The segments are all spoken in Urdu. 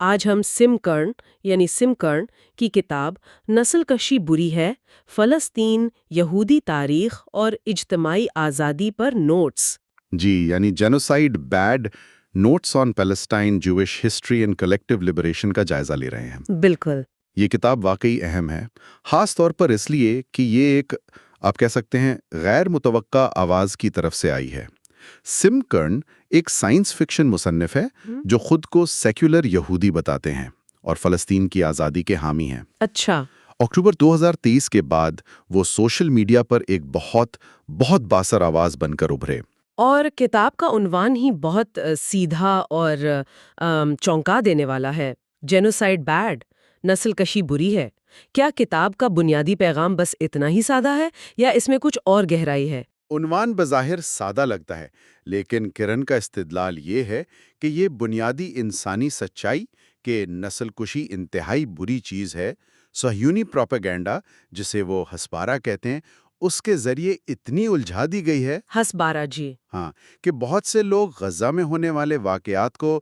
آج ہم سمکرن کی کتاب نسل کشی بری ہے، فلسطین، یہودی تاریخ اور اجتماعی آزادی پر نوٹس۔ جی، یعنی جینوسائیڈ بیڈ نوٹس آن پیلسٹائن جوش ہسٹری اینڈ کلیکٹیو لبریشن کا جائزہ لے رہے ہیں۔ بالکل۔ یہ کتاب واقعی اہم ہے، خاص طور پر اس لیے کہ یہ ایک آپ کہہ سکتے ہیں غیر متوقع آواز کی طرف سے آئی ہے۔ سم کرن ایک سائنس فکشن مصنف ہے جو خود کو سیکولر یہودی بتاتے ہیں اور فلسطین کی آزادی کے حامی ہیں۔ اچھا۔ اکتوبر 2023 کے بعد وہ سوشل میڈیا پر ایک بہت باثر آواز بن کر ابھرے۔ اور کتاب کا عنوان ہی بہت سیدھا اور چونکا دینے والا ہے، جینوسائیڈ بیڈ، نسل کشی بری ہے۔ کیا کتاب کا بنیادی پیغام بس اتنا ہی سادہ ہے یا اس میں کچھ اور گہرائی ہے؟ عنوان بظاہر سادہ لگتا ہے، لیکن کرن کا استدلال یہ ہے کہ یہ بنیادی انسانی سچائی کہ نسل کشی انتہائی بری چیز ہے، صہیونی پروپیگنڈا جسے وہ ہسپارہ کہتے ہیں، اس کے ذریعے اتنی الجھا دی گئی ہے ہسپارہ، جی ہاں، کہ بہت سے لوگ غزہ میں ہونے والے واقعات کو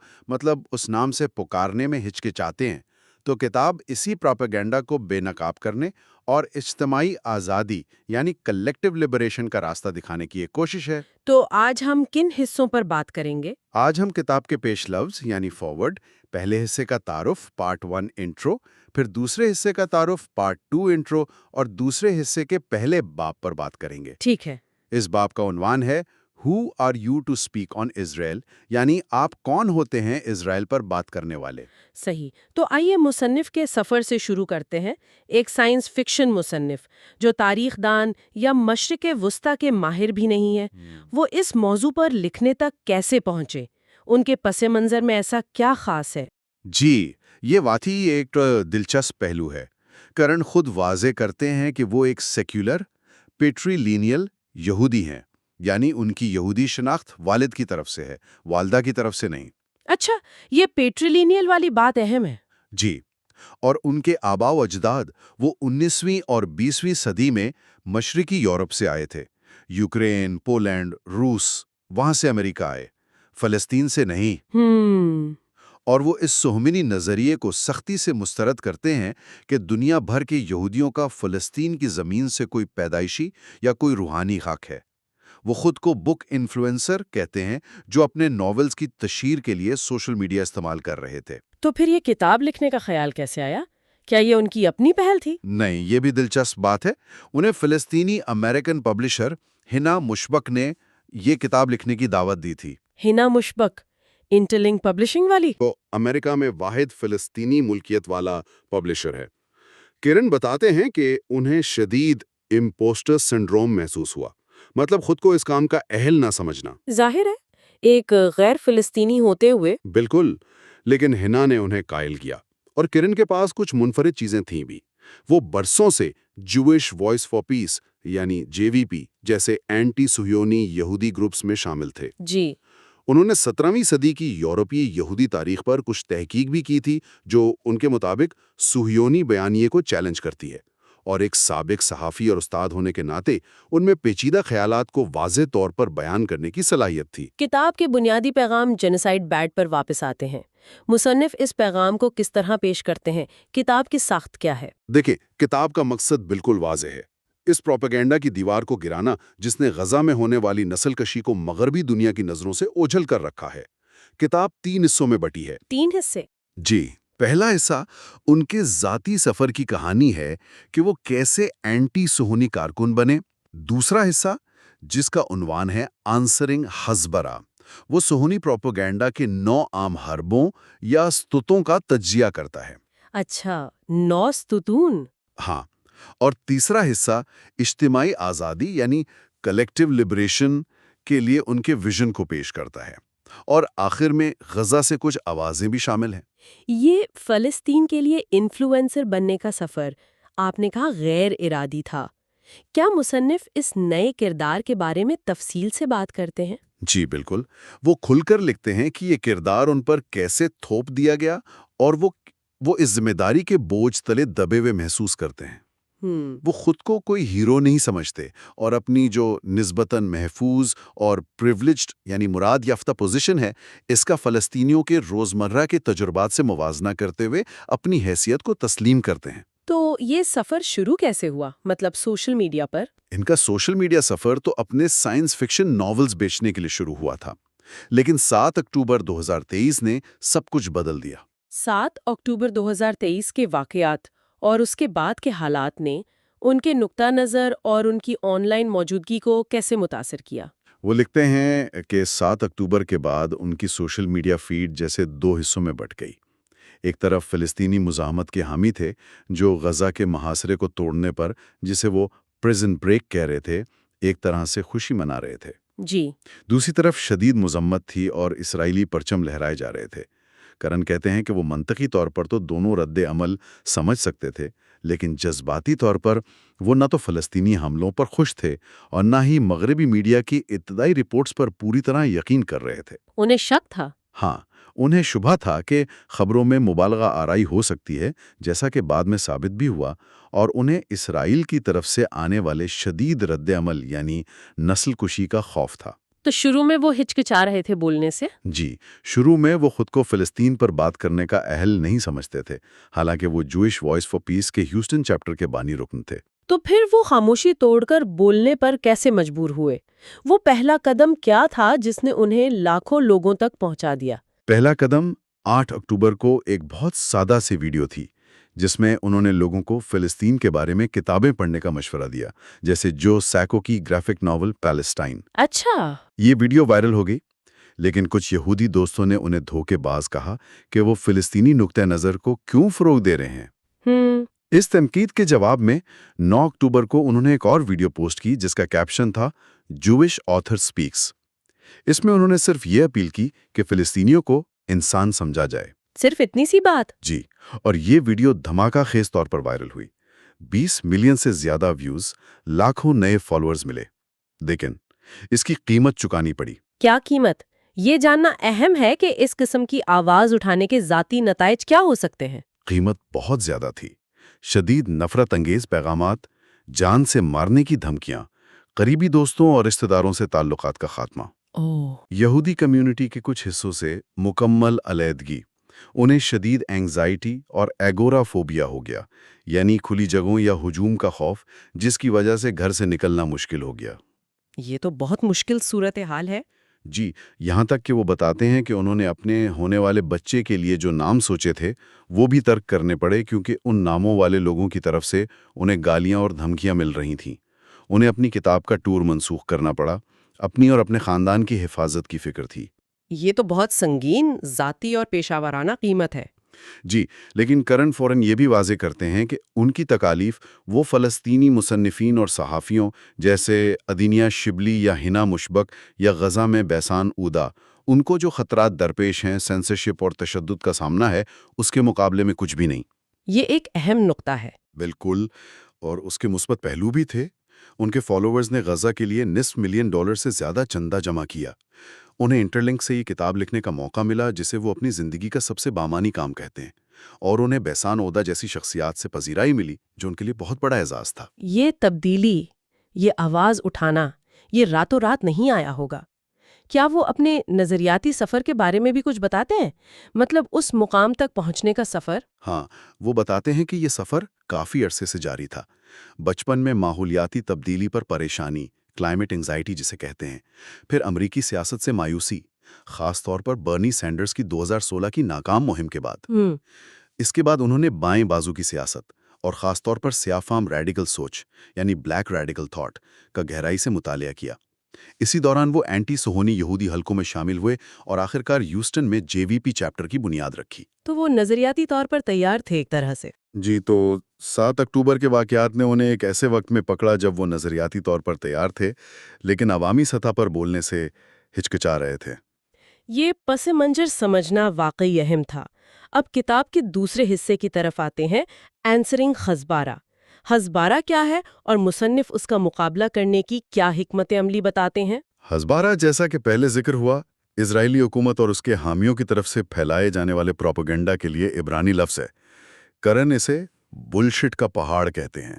اس نام سے پکارنے میں ہچکچاتے ہیں۔ تو کتاب اسی پروپیگنڈا کو بے نقاب کرنے اور اجتماعی آزادی یعنی کلیکٹیو لبریشن کا راستہ دکھانے کی ایک کوشش ہے۔ تو آج ہم کن حصوں پر بات کریں گے؟ آج ہم کتاب کے پیش لفظ یعنی فارورڈ، پہلے حصے کا تعارف پارٹ 1 انٹرو، پھر دوسرے حصے کا تعارف پارٹ 2 انٹرو اور دوسرے حصے کے پہلے باب پر بات کریں گے۔ ٹھیک ہے۔ اس باب کا عنوان ہے Who are you to speak on Israel؟ یعنی آپ کون ہوتے ہیں اسرائیل پر بات کرنے والے؟ صحیح۔ تو آئیے مصنف کے سفر سے شروع کرتے ہیں۔ ایک سائنس فکشن مصنف جو تاریخ دان یا مشرق وسطی کے ماہر بھی نہیں ہے، وہ اس موضوع پر لکھنے تک کیسے پہنچے؟ ان کے پس منظر میں ایسا کیا خاص ہے؟ جی، یہ واقعی ایک دلچسپ پہلو ہے۔ کرن خود واضح کرتے ہیں کہ وہ ایک سیکولر، پیٹری لینیل یہودی ہیں، یعنی ان کی یہودی شناخت والد کی طرف سے ہے، والدہ کی طرف سے نہیں۔ اچھا، یہ پیٹریلینیل والی بات اہم ہے۔ جی، اور ان کے آباء و اجداد وہ 19ویں اور 20ویں صدی میں مشرقی یورپ سے آئے تھے، یوکرین، پولینڈ، روس، وہاں سے امریکہ آئے، فلسطین سے نہیں۔ اور وہ اس سہمنی نظریے کو سختی سے مسترد کرتے ہیں کہ دنیا بھر کے یہودیوں کا فلسطین کی زمین سے کوئی پیدائشی یا کوئی روحانی حق ہے۔ وہ خود کو بک انفلوئنسر کہتے ہیں جو اپنے ناولز کی تشہیر کے لیے سوشل میڈیا استعمال کر رہے تھے۔ تو پھر یہ کتاب لکھنے کا خیال کیسے آیا؟ کیا یہ ان کی اپنی پہل تھی؟ نہیں، یہ بھی دلچسپ بات ہے۔ انہیں فلسطینی امریکن پبلشر ہنا مشبک نے یہ کتاب لکھنے کی دعوت دی تھی۔ ہنا مشبک، انٹرلنک پبلشنگ والی؟ وہ امریکہ میں واحد فلسطینی ملکیت والا پبلشر ہے۔ کرن بتاتے ہیں کہ انہیں شدید امپوسٹر سنڈروم محسوس ہوا، مطلب خود کو اس کام کا اہل نہ سمجھنا۔ ظاہر ہے، ایک غیر فلسطینی ہوتے ہوئے۔ بالکل، لیکن ہنا نے انہیں قائل کیا، اور کرن کے پاس کچھ منفرد چیزیں تھیں بھی۔ وہ برسوں سے جوش وائس فار پیس یعنی JVP جیسے اینٹی صہیونی یہودی گروپس میں شامل تھے۔ جی۔ انہوں نے 17ویں صدی کی یورپی یہودی تاریخ پر کچھ تحقیق بھی کی تھی جو ان کے مطابق صہیونی بیانیے کو چیلنج کرتی ہے، اور ایک سابق صحافی اور استاد ہونے کے ناطے ان میں پیچیدہ خیالات کو واضح طور پر بیان کرنے کی صلاحیت تھی۔ کتاب کے بنیادی پیغام جینوسائیڈ بیڈ پر واپس آتے ہیں۔ مصنف اس پیغام کو کس طرح پیش کرتے ہیں؟ کتاب کی ساخت کیا ہے؟ دیکھیں، کتاب کا مقصد بالکل واضح ہے، اس پروپیگنڈا کی دیوار کو گرانا جس نے غزہ میں ہونے والی نسل کشی کو مغربی دنیا کی نظروں سے اوجھل کر رکھا ہے۔ کتاب 3 حصوں میں بٹی ہے۔ 3 حصے؟ جی، پہلا حصہ ان کے ذاتی سفر کی کہانی ہے کہ وہ کیسے اینٹی صہیونی کارکن بنے۔ دوسرا حصہ، جس کا عنوان ہے آنسرنگ ہسبرا، وہ صہیونی پروپیگنڈا کے 9 عام حربوں یا ستوتوں کا تجزیہ کرتا ہے۔ اچھا، 9 ستون؟ ہاں، اور تیسرا حصہ اجتماعی آزادی یعنی کلیکٹیو لبریشن کے لیے ان کے ویژن کو پیش کرتا ہے، اور آخر میں غزہ سے کچھ آوازیں بھی شامل ہیں۔ یہ فلسطین کے لیے انفلوئنسر بننے کا سفر آپ نے کہا غیر ارادی تھا۔ کیا مصنف اس نئے کردار کے بارے میں تفصیل سے بات کرتے ہیں؟ جی بالکل، وہ کھل کر لکھتے ہیں کہ یہ کردار ان پر کیسے تھوپ دیا گیا اور وہ اس ذمہ داری کے بوجھ تلے دبے ہوئے محسوس کرتے ہیں۔ وہ خود کو کوئی ہیرو نہیں سمجھتے اور اپنی جو نسبتاً محفوظ اور پریولیجڈ یعنی مراد یافتہ پوزیشن ہے اس کا فلسطینیوں کے روزمرہ کے تجربات سے موازنہ کرتے ہوئے اپنی حیثیت کو تسلیم کرتے ہیں۔ تو یہ سفر شروع کیسے ہوا، مطلب سوشل میڈیا پر؟ ان کا سوشل میڈیا سفر تو اپنے سائنس فکشن ناولز بیچنے کے لیے شروع ہوا تھا، لیکن 7 اکتوبر 2023 نے سب کچھ بدل دیا۔ 7 اکتوبر 2023 کے واقعات اور اس کے بعد کے حالات نے ان کے نقطہ نظر اور ان کی آن لائن موجودگی کو کیسے متاثر کیا؟ وہ لکھتے ہیں کہ 7 اکتوبر کے بعد ان کی سوشل میڈیا فیڈ جیسے 2 حصوں میں بٹ گئی۔ ایک طرف فلسطینی مزاحمت کے حامی تھے جو غزہ کے محاصرے کو توڑنے پر، جسے وہ پریزن بریک کہہ رہے تھے، ایک طرح سے خوشی منا رہے تھے۔ جی۔ دوسری طرف شدید مذمت تھی اور اسرائیلی پرچم لہرائے جا رہے تھے۔ کرن کہتے ہیں کہ وہ منطقی طور پر تو دونوں رد عمل سمجھ سکتے تھے، لیکن جذباتی طور پر وہ نہ تو فلسطینی حملوں پر خوش تھے اور نہ ہی مغربی میڈیا کی ابتدائی رپورٹس پر پوری طرح یقین کر رہے تھے۔ انہیں شک تھا۔ ہاں، انہیں شبہ تھا کہ خبروں میں مبالغہ آرائی ہو سکتی ہے، جیسا کہ بعد میں ثابت بھی ہوا، اور انہیں اسرائیل کی طرف سے آنے والے شدید رد عمل یعنی نسل کشی کا خوف تھا۔ تو شروع میں وہ ہچکچا رہے تھے بولنے سے؟ جی، شروع میں وہ خود کو فلسطین پر بات کرنے کا اہل نہیں سمجھتے تھے، حالانکہ وہ جوئش وائس فار پیس کے ہیوسٹن چیپٹر کے بانی رکن تھے۔ تو پھر وہ خاموشی توڑ کر بولنے پر کیسے مجبور ہوئے؟ وہ پہلا قدم کیا تھا جس نے انہیں لاکھوں لوگوں تک پہنچا دیا؟ پہلا قدم 8 اکتوبر کو ایک بہت سادہ سی ویڈیو تھی، جس میں انہوں نے لوگوں کو فلسطین کے بارے میں کتابیں پڑھنے کا مشورہ دیا، جیسے جو سیکو کی گرافک ناول پیلسٹائن۔ اچھا۔ یہ ویڈیو وائرل ہو گئی، لیکن کچھ یہودی دوستوں نے انہیں دھوکے باز کہا کہ وہ فلسطینی نقطہ نظر کو کیوں فروغ دے رہے ہیں۔ اس تنقید کے جواب میں 9 اکتوبر کو انہوں نے ایک اور ویڈیو پوسٹ کی جس کا کیپشن تھا جوئش آتھر سپیکس۔ اس میں انہوں نے صرف یہ اپیل کی کہ فلسطینیوں کو انسان سمجھا جائے۔ صرف اتنی سی بات؟ جی، اور یہ ویڈیو دھماکہ خیز طور پر وائرل ہوئی۔ 20 ملین سے زیادہ ویوز، لاکھوں نئے فالوورز ملے، لیکن اس کی قیمت چکانی پڑی۔ کیا قیمت؟ یہ جاننا اہم ہے کہ اس قسم کی آواز اٹھانے کے ذاتی نتائج کیا ہو سکتے ہیں۔ قیمت بہت زیادہ تھی۔ شدید نفرت انگیز پیغامات، جان سے مارنے کی دھمکیاں، قریبی دوستوں اور رشتہ داروں سے تعلقات کا خاتمہ، یہودی کمیونٹی کے کچھ حصوں سے مکمل علیحدگی، انہیں شدید اینگزائٹی اور ایگورا فوبیا ہو گیا، یعنی کھلی جگہوں یا ہجوم کا خوف، جس کی وجہ سے گھر سے نکلنا مشکل ہو گیا۔ یہ تو بہت مشکل صورتحال ہے۔ جی، یہاں تک کہ وہ بتاتے ہیں کہ انہوں نے اپنے ہونے والے بچے کے لیے جو نام سوچے تھے وہ بھی ترک کرنے پڑے، کیونکہ ان ناموں والے لوگوں کی طرف سے انہیں گالیاں اور دھمکیاں مل رہی تھیں۔ انہیں اپنی کتاب کا ٹور منسوخ کرنا پڑا، اپنی اور اپنے خاندان کی حفاظت کی فکر تھی۔ یہ تو بہت سنگین ذاتی اور پیشہ ورانہ قیمت ہے۔ جی، لیکن کرن فورن یہ بھی واضح کرتے ہیں کہ ان کی تکالیف وہ فلسطینی مصنفین اور صحافیوں جیسے ادینیا شبلی یا ہنا مشبک یا غزہ میں بیسان اودا، ان کو جو خطرات درپیش ہیں، سینسرشپ اور تشدد کا سامنا ہے، اس کے مقابلے میں کچھ بھی نہیں۔ یہ ایک اہم نقطہ ہے۔ بالکل، اور اس کے مثبت پہلو بھی تھے۔ ان کے فالوورز نے غزہ کے لیے $500,000 سے زیادہ چندہ جمع کیا۔ انہیں انٹرلنک سے یہ کتاب لکھنے کا موقع ملا جسے وہ اپنی زندگی کا سب سے بامانی کام کہتے ہیں، اور انہیں بیسان اودا جیسی شخصیات سے پذیرائی ملی جو ان کے لیے بہت بڑا اعزاز تھا۔ یہ تبدیلی، یہ آواز اٹھانا، یہ راتوں رات نہیں آیا ہوگا۔ کیا وہ اپنے نظریاتی سفر کے بارے میں بھی کچھ بتاتے ہیں؟ مطلب اس مقام تک پہنچنے کا سفر؟ ہاں، وہ بتاتے ہیں کہ یہ سفر کافی عرصے سے جاری تھا۔ بچپن میں ماحولیاتی تبدیلی پر پریشانی، کلائمیٹ انگزائٹی جسے کہتے ہیں، پھر امریکی سیاست سے مایوسی، خاص طور پر برنی سینڈرز کی 2016 کی ناکام مہم کے بعد۔ اس کے بعد انہوں نے بائیں بازو کی سیاست اور خاص طور پر سیاہ فام ریڈیکل سوچ یعنی بلیک ریڈیکل تھاٹ کا گہرائی سے مطالعہ کیا۔ اسی دوران وہ اینٹی صہیونی یہودی حلقوں میں شامل ہوئے اور آخرکار ہیوسٹن میں JVP چیپٹر کی بنیاد رکھی۔ تو وہ نظریاتی طور پر تیار تھے ایک طرح سے۔ جی، تو 7 اکتوبر کے واقعات نے انہیں ایک ایسے وقت میں پکڑا جب وہ نظریاتی طور پر تیار تھے، لیکن عوامی سطح پر بولنے سے ہچکچا رہے تھے۔ یہ پس منظر سمجھنا واقعی اہم تھا۔ اب کتاب کے دوسرے حصے کی طرف آتے ہیں، آنسرنگ ہزبارہ۔ ہزبارہ کیا ہے اور مصنف اس کا مقابلہ کرنے کی کیا حکمت عملی بتاتے ہیں؟ ہزبارہ، جیسا کہ پہلے ذکر ہوا، اسرائیلی حکومت اور اس کے حامیوں کی طرف سے پھیلائے جانے والے پروپیگنڈا کے لیے عبرانی لفظ ہے۔ کرن اسے بلشٹ کا پہاڑ کہتے ہیں۔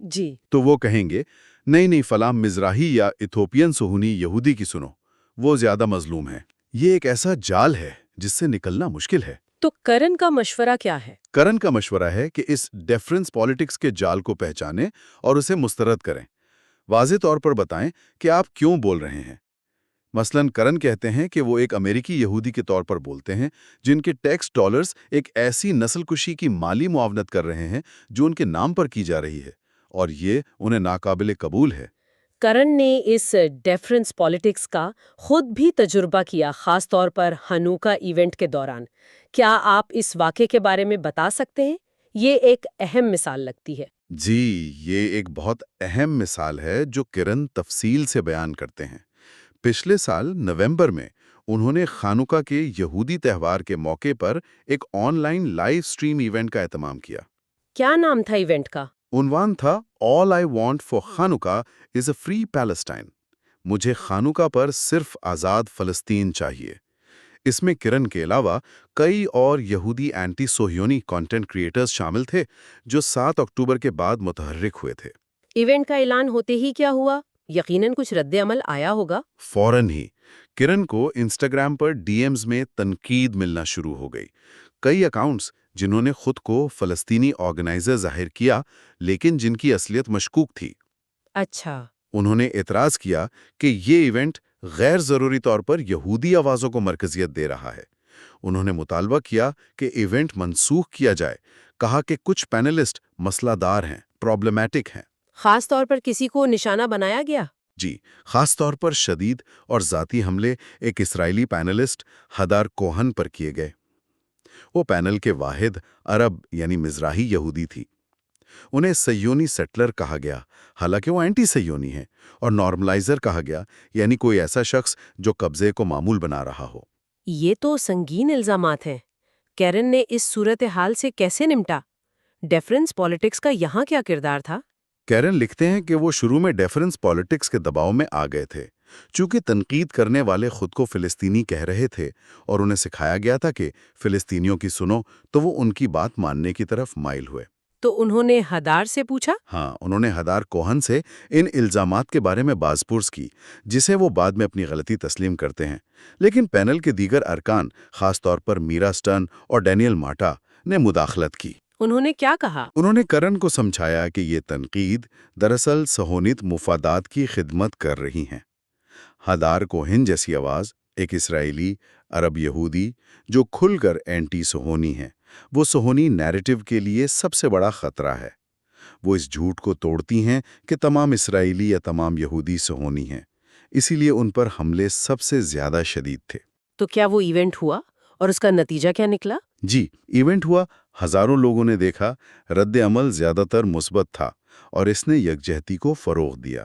جی تو وہ کہیں گے نہیں فلاں مزراحی یا ایتھوپین صہیونی یہودی کی سنو، وہ زیادہ مظلوم ہے۔ یہ ایک ایسا جال ہے جس سے نکلنا مشکل ہے۔ تو کرن کا مشورہ کیا ہے؟ کرن کا مشورہ ہے کہ اس ڈیفرنس پالیٹکس کے جال کو پہچانیں اور اسے مسترد کریں۔ واضح طور پر بتائیں کہ آپ کیوں بول رہے ہیں۔ مثلاً کرن کہتے ہیں کہ وہ ایک امریکی یہودی کے طور پر بولتے ہیں جن کے ٹیکس ڈالرز ایک ایسی نسل کشی کی مالی معاونت کر رہے ہیں جو ان کے نام پر کی جا رہی ہے، اور یہ انہیں ناقابل قبول ہے۔ کرن نے اس ڈیفرنس پالیٹکس کا خود بھی تجربہ کیا، خاص طور پر ہنوکا ایونٹ کے دوران۔ کیا آپ اس واقعے کے بارے میں بتا سکتے ہیں؟ یہ ایک اہم مثال لگتی ہے۔ جی، یہ ایک بہت اہم مثال ہے جو کرن تفصیل سے بیان کرتے ہیں۔ پچھلے سال نومبر میں انہوں نے خانوکا کے یہودی تہوار کے موقع پر ایک on line live stream event کا اہتمام کیا۔ کیا نام تھا ایونٹ کا؟ عنوان تھا "All I want for Hanukkah is a free Palestine"۔ مجھے خانوکا پر صرف آزاد فلسطین چاہیے۔ اس میں کرن کے علاوہ کئی اور یہودی اینٹی صہیونی کانٹینٹ کریٹرز شامل تھے جو 7 اکتوبر کے بعد متحرک ہوئے تھے۔ ایونٹ کا اعلان ہوتے ہی کیا ہوا؟ یقیناً کچھ رد عمل آیا ہوگا۔ فوراً ہی کرن کو انسٹاگرام پر ڈی ایمز میں تنقید ملنا شروع ہو گئی۔ کئی اکاؤنٹس جنہوں نے خود کو فلسطینی آرگنائزر ظاہر کیا لیکن جن کی اصلیت مشکوک تھی۔ اچھا۔ انہوں نے اعتراض کیا کہ یہ ایونٹ غیر ضروری طور پر یہودی آوازوں کو مرکزیت دے رہا ہے۔ انہوں نے مطالبہ کیا کہ ایونٹ منسوخ کیا جائے، کہا کہ کچھ پینلسٹ مسئلہ دار ہیں، پرابلمیٹک ہیں۔ خاص طور پر کسی کو نشانہ بنایا گیا؟ جی، خاص طور پر شدید اور ذاتی حملے ایک اسرائیلی پینلسٹ ہدار کوہن پر کیے گئے۔ وہ پینل کے واحد عرب یعنی مزراحی یہودی تھی۔ انہیں سیونی سیٹلر کہا گیا، حالانکہ وہ اینٹی سیونی ہیں، اور نارملائزر کہا گیا، یعنی کوئی ایسا شخص جو قبضے کو معمول بنا رہا ہو۔ یہ تو سنگین الزامات ہیں۔ کیرن نے اس صورتحال سے کیسے نمٹا؟ ڈیفرنس پالیٹکس کا یہاں کیا کردار تھا؟ کیرن لکھتے ہیں کہ وہ شروع میں ڈیفرنس پالیٹکس کے دباؤ میں آ گئے تھے، چونکہ تنقید کرنے والے خود کو فلسطینی کہہ رہے تھے اور انہیں سکھایا گیا تھا کہ فلسطینیوں کی سنو، تو وہ ان کی بات ماننے کی طرف مائل ہوئے۔ تو انہوں نے ہدار سے پوچھا؟ ہاں، انہوں نے ہدار کوہن سے ان الزامات کے بارے میں بازپرس کی، جسے وہ بعد میں اپنی غلطی تسلیم کرتے ہیں۔ لیکن پینل کے دیگر ارکان، خاص طور پر میرا سٹرن اور ڈینیل ماٹا، نے مداخلت کی۔ انہوں نے کیا کہا؟ انہوں نے کرن کو سمجھایا کہ یہ تنقید دراصل صہیونیت مفادات کی خدمت کر رہی ہیں۔ ہدار کوہن جیسی آواز، ایک اسرائیلی عرب یہودی جو کھل کر اینٹی صہیونی ہیں، وہ صہیونی نیریٹو کے لیے سب سے بڑا خطرہ ہے۔ وہ اس جھوٹ کو توڑتی ہیں کہ تمام اسرائیلی یا تمام یہودی صہیونی ہیں، اسی لیے ان پر حملے سب سے زیادہ شدید تھے۔ تو کیا وہ ایونٹ ہوا اور اس کا نتیجہ کیا نکلا؟ جی، ایونٹ ہوا، ہزاروں لوگوں نے دیکھا، رد عمل زیادہ تر مثبت تھا اور اس نے یکجہتی کو فروغ دیا۔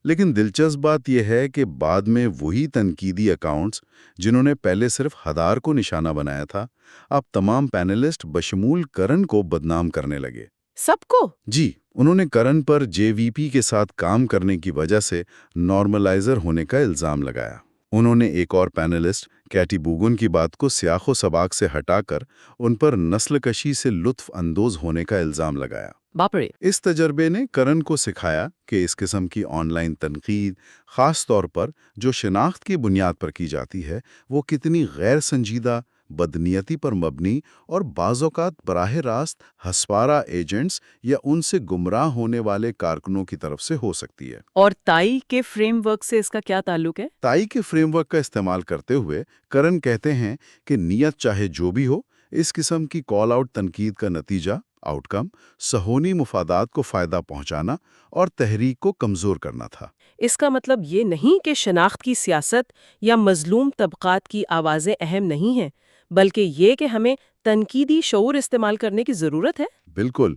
لیکن دلچسپ بات یہ ہے کہ بعد میں وہی تنقیدی اکاؤنٹس جنہوں نے پہلے صرف ہدار کو نشانہ بنایا تھا، اب تمام پینلسٹ بشمول کرن کو بدنام کرنے لگے۔ سب کو؟ جی، انہوں نے کرن پر جے وی پی کے ساتھ کام کرنے کی وجہ سے نارملائزر ہونے کا الزام لگایا۔ انہوں نے ایک اور پینلسٹ کیٹی بوگن کی بات کو سیاق و سباق سے ہٹا کر ان پر نسل کشی سے لطف اندوز ہونے کا الزام لگایا۔ باپ رے! اس تجربے نے کرن کو سکھایا کہ اس قسم کی آن لائن تنقید، خاص طور پر جو شناخت کی بنیاد پر کی جاتی ہے، وہ کتنی غیر سنجیدہ، بدنیتی پر مبنی اور بعض اوقات براہ راست ہسپارہ ایجنٹس یا ان سے گمراہ ہونے والے کارکنوں کی طرف سے ہو سکتی ہے۔ اور تائی کے فریم ورک سے اس کا کیا تعلق ہے؟ تائی کے فریم ورک کا استعمال کرتے ہوئے کرن کہتے ہیں کہ نیت چاہے جو بھی ہو، اس قسم کی کال آؤٹ تنقید کا نتیجہ، آؤٹ کم، صہیونی مفادات کو فائدہ پہنچانا اور تحریک کو کمزور کرنا تھا۔ اس کا مطلب یہ نہیں کہ شناخت کی سیاست یا مظلوم طبقات کی آوازیں اہم نہیں ہیں، بلکہ یہ کہ ہمیں تنقیدی شعور استعمال کرنے کی ضرورت ہے۔ بالکل،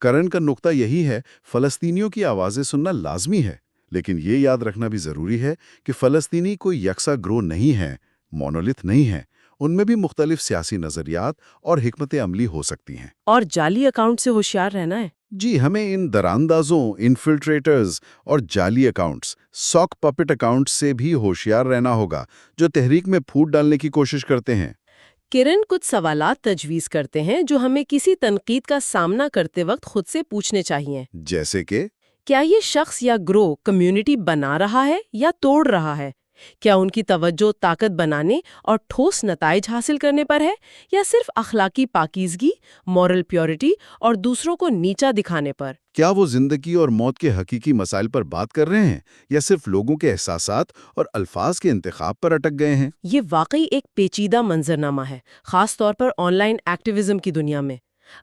کرن کا نقطہ یہی ہے، فلسطینیوں کی آوازیں سننا لازمی ہے، لیکن یہ یاد رکھنا بھی ضروری ہے کہ فلسطینی کوئی یکساں گروہ نہیں ہے، مونولتھ نہیں ہے، ان میں بھی مختلف سیاسی نظریات اور حکمت عملی ہو سکتی ہیں۔ اور جعلی اکاؤنٹ سے ہوشیار رہنا ہے۔ جی، ہمیں ان دراندازوں، انفلٹریٹرز اور جعلی اکاؤنٹس، ساک پپٹ اکاؤنٹس سے بھی ہوشیار رہنا ہوگا جو تحریک میں پھوٹ ڈالنے کی کوشش کرتے ہیں۔ کرن کچھ سوالات تجویز کرتے ہیں جو ہمیں کسی تنقید کا سامنا کرتے وقت خود سے پوچھنے چاہیے. جیسے کہ کیا یہ شخص یا گروہ کمیونٹی بنا رہا ہے یا توڑ رہا ہے؟ کیا ان کی توجہ طاقت بنانے اور ٹھوس نتائج حاصل کرنے پر ہے یا صرف اخلاقی پاکیزگی، مورل پیورٹی اور دوسروں کو نیچا دکھانے پر؟ کیا وہ زندگی اور موت کے حقیقی مسائل پر بات کر رہے ہیں یا صرف لوگوں کے احساسات اور الفاظ کے انتخاب پر اٹک گئے ہیں؟ یہ واقعی ایک پیچیدہ منظرنامہ ہے، خاص طور پر آن لائن ایکٹیویزم کی دنیا میں.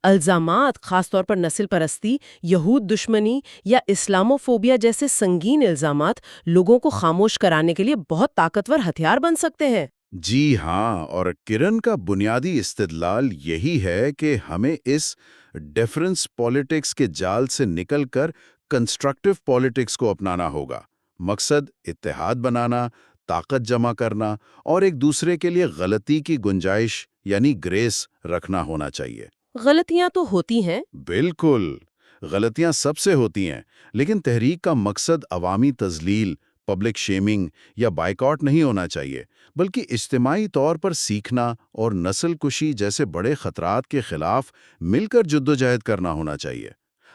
الزامات، خاص طور پر نسل پرستی، یہود دشمنی یا اسلاموفوبیا جیسے سنگین الزامات لوگوں کو خاموش کرانے کے لیے بہت طاقتور ہتھیار بن سکتے ہیں. جی ہاں، اور کرن کا بنیادی استدلال یہی ہے کہ ہمیں اس ڈیفرنس پالیٹکس کے جال سے نکل کر کنسٹرکٹیو پالیٹکس کو اپنانا ہوگا. مقصد اتحاد بنانا، طاقت جمع کرنا اور ایک دوسرے کے لیے غلطی کی گنجائش یعنی گریس رکھنا ہونا چاہیے. غلطیاں تو ہوتی ہیں. بالکل، غلطیاں سب سے ہوتی ہیں، لیکن تحریک کا مقصد عوامی تذلیل، پبلک شیمنگ یا بائیکاٹ نہیں ہونا چاہیے، بلکہ اجتماعی طور پر سیکھنا اور نسل کشی جیسے بڑے خطرات کے خلاف مل کر جدوجہد کرنا ہونا چاہیے.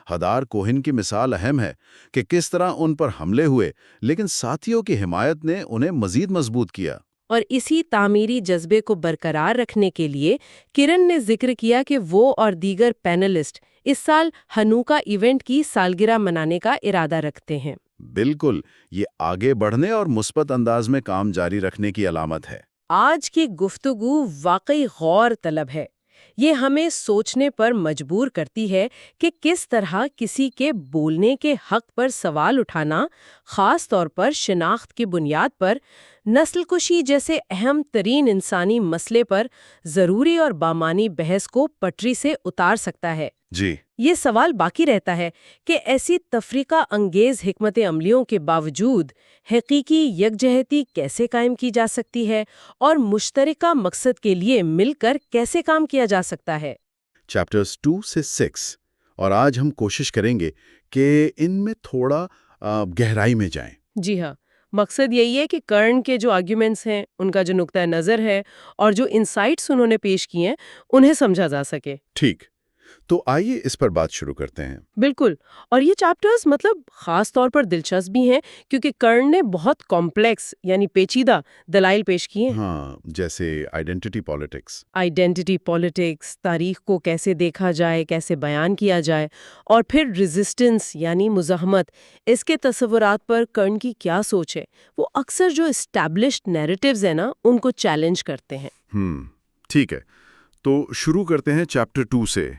ہدار کوہن کی مثال اہم ہے کہ کس طرح ان پر حملے ہوئے، لیکن ساتھیوں کی حمایت نے انہیں مزید مضبوط کیا. اور اسی تعمیری جذبے کو برقرار رکھنے کے لیے کرن نے ذکر کیا کہ وہ اور دیگر پینلسٹ اس سال ہنوکا ایونٹ کی سالگرہ منانے کا ارادہ رکھتے ہیں. بالکل، یہ آگے بڑھنے اور مثبت انداز میں کام جاری رکھنے کی علامت ہے. آج کی گفتگو واقعی غور طلب ہے. یہ ہمیں سوچنے پر مجبور کرتی ہے کہ کس طرح کسی کے بولنے کے حق پر سوال اٹھانا، خاص طور پر شناخت کی بنیاد پر، نسل کشی جیسے اہم ترین انسانی مسئلے پر ضروری اور بامانی بحث کو پٹری سے اتار سکتا ہے. جی، یہ سوال باقی رہتا ہے کہ ایسی تفریقہ انگیز حکمت عملیوں کے باوجود حقیقی یکجہتی کیسے قائم کی جا سکتی ہے اور مشترکہ مقصد کے لیے مل کر کیسے کام کیا جا سکتا ہے. چیپٹرز 2 سے 6، اور آج ہم کوشش کریں گے کہ ان میں تھوڑا گہرائی میں جائیں. جی ہاں، مقصد یہی ہے کہ کرن کے جو آرگیومنٹس ہیں، ان کا جو نقطہ نظر ہے اور جو انسائٹس انہوں نے پیش کیے ہیں، انہیں سمجھا جا سکے. ٹھیک، تو آئیے اس پر بات شروع کرتے ہیں. بالکل، اور یہ چیپٹرز خاص طور پر دلچسپ بھی ہیں کیونکہ کرن نے بہت کمپلیکس یعنی پیچیدہ دلائل پیش کیے ہیں. ہاں، جیسے آئیڈینٹی پالیٹکس. آئیڈینٹی پالیٹکس، تاریخ کو کیسے دیکھا جائے، کیسے بیان کیا جائے، اور پھر ریزسٹنس یعنی مزاحمت، اس کے تصورات پر کرن کی کیا سوچ ہے. وہ اکثر جو اسٹیبلشڈ نیریٹیوز ہیں نا، ان کو چیلنج کرتے ہیں. ٹھیک ہے، تو شروع کرتے ہیں چیپٹر 2 سے.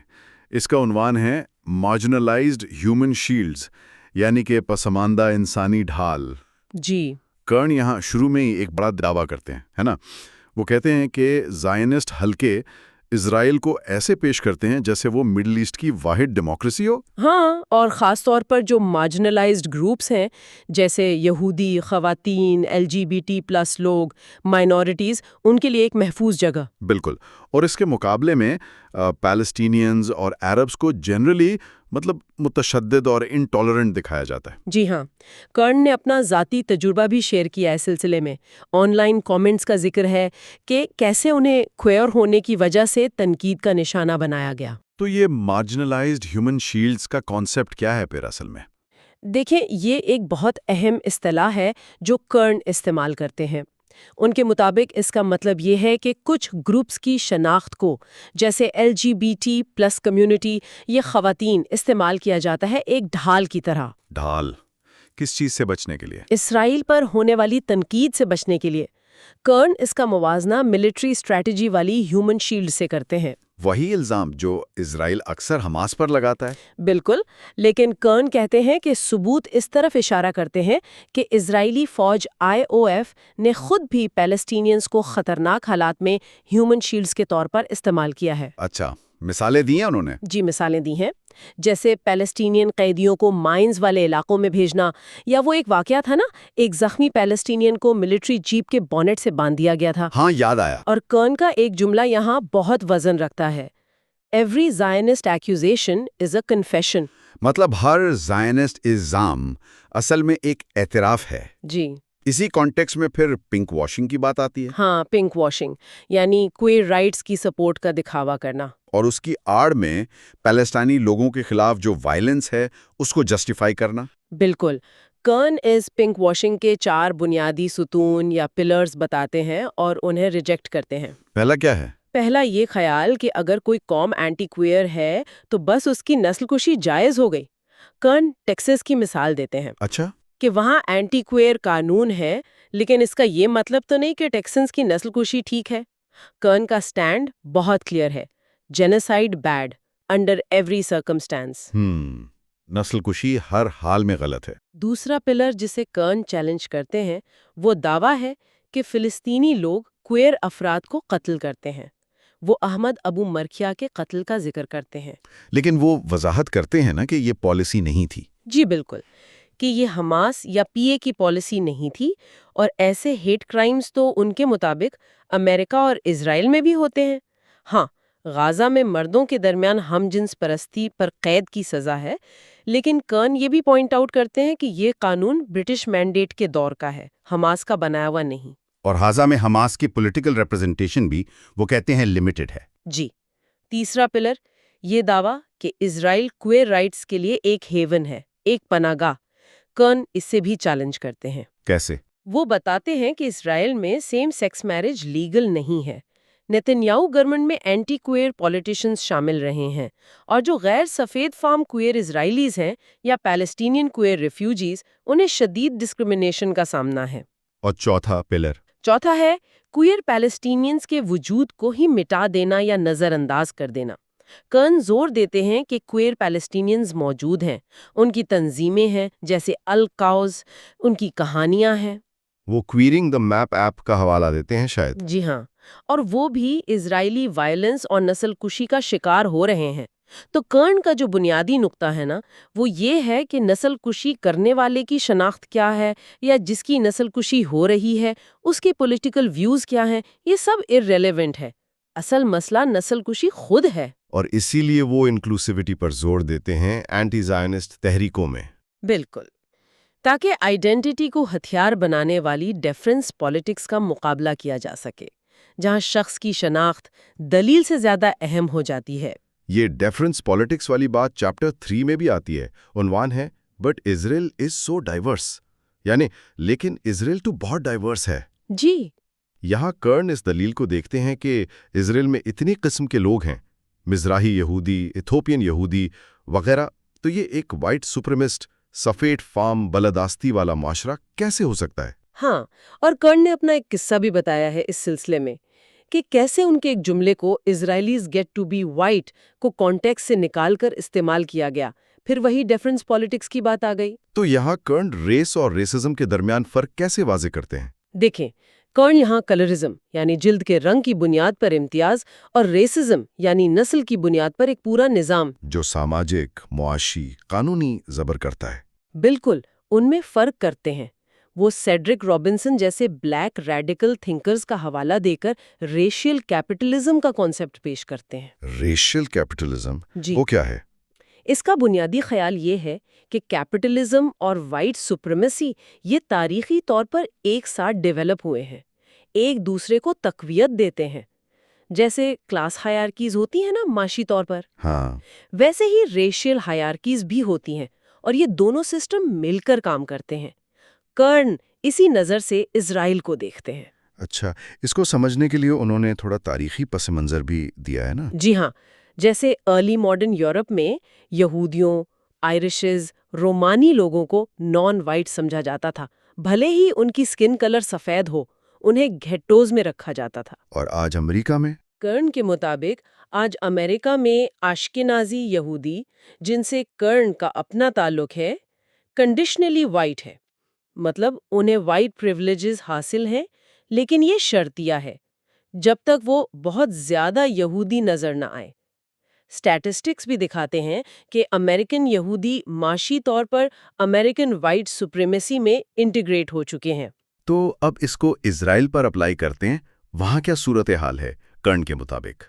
اس کا عنوان ہے مارجنلائزڈ ہیومن شیلڈز، یعنی کہ پسماندہ انسانی ڈھال. جی، کرن یہاں شروع میں ہی ایک بڑا دعویٰ کرتے ہیں، ہے نا؟ وہ کہتے ہیں کہ زائنسٹ حلقے اسرائیل کو ایسے پیش کرتے ہیں جیسے وہ مڈل ایسٹ کی واحد ڈیموکریسی ہو. ہاں، اور خاص طور پر جو مارجنلائزڈ گروپس ہیں جیسے یہودی، خواتین، LGBT+ لوگ، مائنورٹیز، ان کے لیے ایک محفوظ جگہ. بالکل، اور اس کے مقابلے میں پیلسٹینینز اور عربز کو جنرلی متشدد اور انٹالرنٹ دکھایا جاتا ہے. جی ہاں، کرن نے اپنا ذاتی تجربہ بھی شیئر کیا ہے سلسلے میں. آن لائن کامنٹس کا ذکر ہے کہ کیسے انہیں کوئر ہونے کی وجہ سے تنقید کا نشانہ بنایا گیا. تو یہ مارجنلائزڈ ہیومن شیلڈز کا کانسیپٹ کیا ہے پھر اصل میں؟ دیکھیں، یہ ایک بہت اہم اصطلاح ہے جو کرن استعمال کرتے ہیں. ان کے مطابق اس کا مطلب یہ ہے کہ کچھ گروپس کی شناخت کو، جیسے LGBT+ کمیونٹی یا خواتین، استعمال کیا جاتا ہے ایک ڈھال کی طرح. ڈھال کس چیز سے بچنے کے لیے؟ اسرائیل پر ہونے والی تنقید سے بچنے کے لیے. کرن اس کا موازنہ ملٹری اسٹریٹجی والی ہیومن شیلڈ سے کرتے ہیں. وہی الزام جو اسرائیل اکثر حماس پر لگاتا ہے. بالکل، لیکن کرن کہتے ہیں کہ ثبوت اس طرف اشارہ کرتے ہیں کہ اسرائیلی فوج IOF نے خود بھی پیلسٹینینز کو خطرناک حالات میں ہیومن شیلڈز کے طور پر استعمال کیا ہے. اچھا، مثالیں دی ہیں انہوں نے؟ جی، مثالیں دی ہیں، جیسے پیلسٹینین قیدیوں کو مائنز والے علاقوں میں بھیجنا، یا وہ ایک واقعہ تھا نا، ایک زخمی پیلسٹینین کو ملٹری جیپ کے بونٹ سے باندھ دیا گیا تھا. ہاں، یاد آیا. اور کرن کا ایک جملہ یہاں بہت وزن رکھتا ہے: Every Zionist accusation is a confession. مطلب ہر زائنسٹ الزام اصل میں ایک اعتراف ہے. جی، اسی کانٹیکس میں پھر پنک واشنگ کی بات آتی ہے، ہاں، پنک واشنگ یعنی کوئی رائٹس کی سپورٹ کا دکھاوا کرنا۔ اور اس کی آڑ میں پیلسٹینی لوگوں کے خلاف جو وائلنس ہے اس کو جسٹیفائی کرنا۔ بالکل۔ کرن از پنک واشنگ کے 4 بنیادی ستون یا پلرز بتاتے ہیں اور انہیں ریجیکٹ کرتے ہیں۔ پہلا کیا ہے؟ پہلا یہ خیال کہ اگر کوئی قوم اینٹی کوئر ہے تو بس اس کی نسل کشی جائز ہو گئی۔ کرن ٹیکساس کی مثال دیتے ہیں اچھا، کہ وہاں اینٹی کوئر قانون ہے، لیکن اس کا یہ مطلب تو نہیں کہ ٹیکسنز کی نسل کشی ٹھیک ہے۔ کرن کا سٹینڈ بہت کلیئر ہے، genocide bad under every circumstance. نسل کشی ہر حال میں غلط ہے۔ دوسرا پلر جسے کرن چیلنج کرتے ہیں وہ دعویٰ ہے کہ فلسطینی لوگ کوئر افراد کو قتل کرتے ہیں۔ وہ احمد ابو مرکھیا کے قتل کا ذکر کرتے ہیں۔ لیکن وہ وضاحت کرتے ہیں نا کہ یہ پالیسی نہیں تھی۔ جی بالکل، کہ یہ حماس یا پی اے کی پالیسی نہیں تھی، اور ایسے ہیٹ کرائمز تو ان کے مطابق امریکہ اور اسرائیل میں بھی ہوتے ہیں۔ ہاں، غازہ میں مردوں کے درمیان ہم جنس پرستی پر قید کی سزا ہے، لیکن کرن یہ بھی پوائنٹ آؤٹ کرتے ہیں کہ یہ قانون برٹش مینڈیٹ کے دور کا ہے، حماس کا بنایا ہوا نہیں۔ اور غازہ میں حماس کی پولیٹیکل ریپرزنٹیشن بھی وہ کہتے ہیں لمیٹڈ ہے۔ جی، تیسرا پلر یہ دعویٰ کہ اسرائیل کوئر رائٹس کے لیے ایک ہیون ہے، ایک پناہ گاہ۔ کرن اس سے بھی چیلنج کرتے ہیں۔ کیسے؟ وہ بتاتے ہیں کہ اسرائیل میں سیم سیکس میرج لیگل نہیں ہے۔ نیتنیاہو گورنمنٹ میں اینٹی کوئر پولیٹیشنز شامل رہے ہیں، اور جو غیر سفید فام کوئر اسرائیلیز ہیں یا پیلسٹینین کوئر ریفیوجیز، انہیں شدید ڈسکریمنیشن کا سامنا ہے۔ اور چوتھا پلر؟ چوتھا ہے کوئر پیلسٹینینز کے وجود کو ہی مٹا دینا یا نظر انداز کر دینا۔ کرن زور دیتے ہیں کہ کوئر پیلسٹینینز موجود ہیں، ان کی تنظیمیں ہیں جیسے الکاؤز، ان کی کہانیاں ہیں۔ وہ کوئرنگ دا میپ ایپ کا حوالہ دیتے ہیں شاید۔ جی ہاں، اور وہ بھی اسرائیلی وائلنس اور نسل کشی کا شکار ہو رہے ہیں۔ تو کرن کا جو بنیادی نقطہ ہے نا، وہ یہ ہے کہ نسل کشی کرنے والے کی شناخت کیا ہے، یا جس کی نسل کشی ہو رہی ہے اس کے پولیٹیکل ویوز کیا ہیں، یہ سب ارریلیونٹ ہے۔ اصل مسئلہ نسل کشی خود ہے۔ اور اسی لیے وہ انکلوسیوٹی پر زور دیتے ہیں اینٹی زائنسٹ تحریکوں میں۔ بالکل، تاکہ آئیڈینٹی کو ہتھیار بنانے والی ڈیفرنس پالیٹکس کا مقابلہ کیا جا سکے، جہاں شخص کی شناخت دلیل سے زیادہ اہم ہو جاتی ہے۔ یہ ڈیفرنس پالیٹکس والی بات چیپٹر 3 میں بھی آتی ہے۔ عنوان ہے but Israel is so diverse, یعنی لیکن اسرائیل تو بہت ڈائیورس ہے۔ جی، یہاں کرن اس دلیل کو دیکھتے ہیں کہ اسرائیل میں اتنی قسم کے لوگ ہیں، مزراحی یہودی، ایتھوپین یہودی وغیرہ، تو یہ ایک وائٹ سپریمسٹ سفید فام بلداستی والا معاشرہ کیسے ہو سکتا ہے؟ ہاں، اور کرن نے اپنا ایک قصہ بھی بتایا ہے اس سلسلے میں، کہ کیسے ان کے ایک جملے کو Israelis get to be white کو کانٹیکس سے نکال کر استعمال کیا گیا، پھر وہی ڈیفرنس پالیٹکس کی بات آ گئی۔ تو یہاں کرن ریس اور ریسزم کے درمیان فرق کیسے واضح کرتے ہیں؟ دیکھیں، کرن یہاں کلرزم یعنی جلد کے رنگ کی بنیاد پر امتیاز، اور ریسزم یعنی نسل کی بنیاد پر ایک پورا نظام، جو سماجک، معاشی، قانونی زبر کرتا ہے۔ بالکل ان میں فرق کرتے ہیں۔ وہ سیڈرک رابنسن جیسے بلیک ریڈیکل تھنکرز کا حوالہ دے کر ریشیل کیپٹلزم کا کانسیپٹ پیش کرتے ہیں۔ ریشل کیپٹلزم، جی، وہ کیا ہے؟ اس کا بنیادی خیال یہ ہے کہ کیپٹلزم اور وائٹ سپریمیسی یہ تاریخی طور پر ایک ساتھ ڈیولپ ہوئے ہیں، ایک دوسرے کو تقویت دیتے ہیں۔ جیسے کلاس ہائرارکیز ہوتی ہیں نا معاشی طور پر، ہاں، ویسے ہی ریشیل ہائرارکیز بھی ہوتی ہیں، اور یہ دونوں سسٹم مل کر کام کرتے ہیں۔ کرن اسی نظر سے اسرائیل کو دیکھتے ہیں۔ اچھا، اس کو سمجھنے کے لیے انہوں نے تھوڑا تاریخی پس منظر بھی دیا ہے نا؟ جی ہاں، جیسے ارلی ماڈرن یورپ میں یہودیوں، آئرشز، رومانی لوگوں کو نان وائٹ سمجھا جاتا تھا، بھلے ہی ان کی سکن کلر سفید ہو، انہیں گھیٹوز میں رکھا جاتا تھا۔ اور آج امریکہ میں؟ کرن کے مطابق آج امریکہ میں اشکنازی یہودی، جن سے کرن کا اپنا تعلق ہے، کنڈیشنلی وائٹ ہے، مطلب انہیں وائٹ پریویلیجز حاصل ہیں، لیکن یہ شرطیہ ہے جب تک وہ بہت زیادہ یہودی نظر نہ آئے۔ سٹیٹسٹکس بھی دکھاتے ہیں کہ امریکن یہودی معاشی طور پر امریکن وائٹ سپریمیسی میں انٹیگریٹ ہو چکے ہیں۔ تو اب اس کو اسرائیل پر اپلائی کرتے ہیں، وہاں کیا صورتحال ہے کرن کے مطابق؟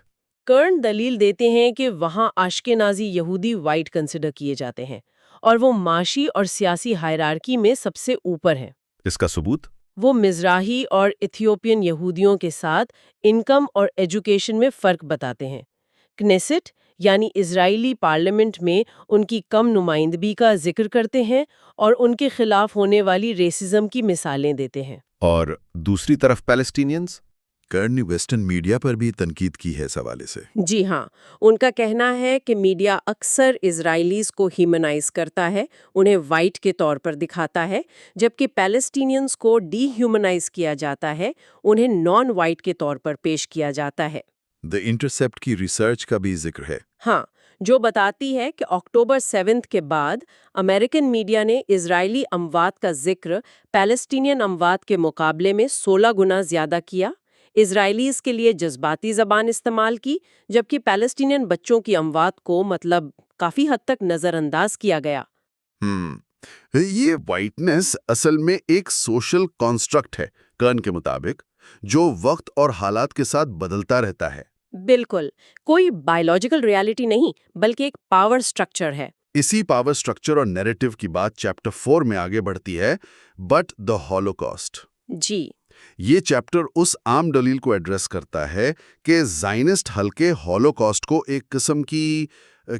کرن دلیل دیتے ہیں کہ وہاں اشکنازی یہودی وائٹ کنسیڈر کیے جاتے ہیں، اور وہ معاشی اور سیاسی ہائرارکی میں سب سے اوپر ہیں۔ اس کا ثبوت؟ وہ مزراحی اور ایتھیوپین یہودیوں کے ساتھ انکم اور ایجوکیشن میں فرق بتاتے ہیں۔ کنیسٹ یعنی اسرائیلی پارلیمنٹ میں ان کی کم نمائندگی کا ذکر کرتے ہیں اور ان کے خلاف ہونے والی ریسزم کی مثالیں دیتے ہیں۔ اور دوسری طرف پیلسٹینینز؟ کرن نے ویسٹرن میڈیا پر بھی تنقید کی ہے اس حوالے سے۔ جی ہاں، ان کا کہنا ہے کہ میڈیا اکثر اسرائیلیز کو ہیومنائز کرتا ہے، انہیں وائٹ کے طور پر دکھاتا ہے، جبکہ پیلسٹینینز کو ڈی ہیومنائز کیا جاتا ہے، انہیں نان وائٹ کے طور پر پیش کیا جاتا ہے۔ دی انٹرسیپٹ کی ریسرچ کا بھی ذکر ہے۔ ہاں، جو بتاتی ہے کہ اکتوبر 7 کے بعد امریکن میڈیا نے اسرائیلی اموات کا ذکر پیلسٹینین اموات کے مقابلے میں 16 گنا زیادہ کیا، اسرائیلیز کے لیے جذباتی زبان استعمال کی، جبکہ پیلسٹینین بچوں کی اموات کو کافی حد تک نظر انداز کیا گیا۔ یہ وائٹنس اصل میں ایک سوشل کانسٹرکٹ ہے کرن کے مطابق، جو وقت اور حالات کے ساتھ بدلتا رہتا ہے۔ بالکل، کوئی بائیولوجیکل ریالٹی نہیں بلکہ ایک پاور سٹرکچر ہے۔ اسی پاور سٹرکچر اور نیریٹو کی بات چیپٹر 4 میں آگے بڑھتی ہے، بٹ دا ہولوکاسٹ۔ جی، یہ چیپٹر اس عام دلیل کو ایڈریس کرتا ہے کہ زائنسٹ حلقے ہولوکاسٹ کو ایک قسم کی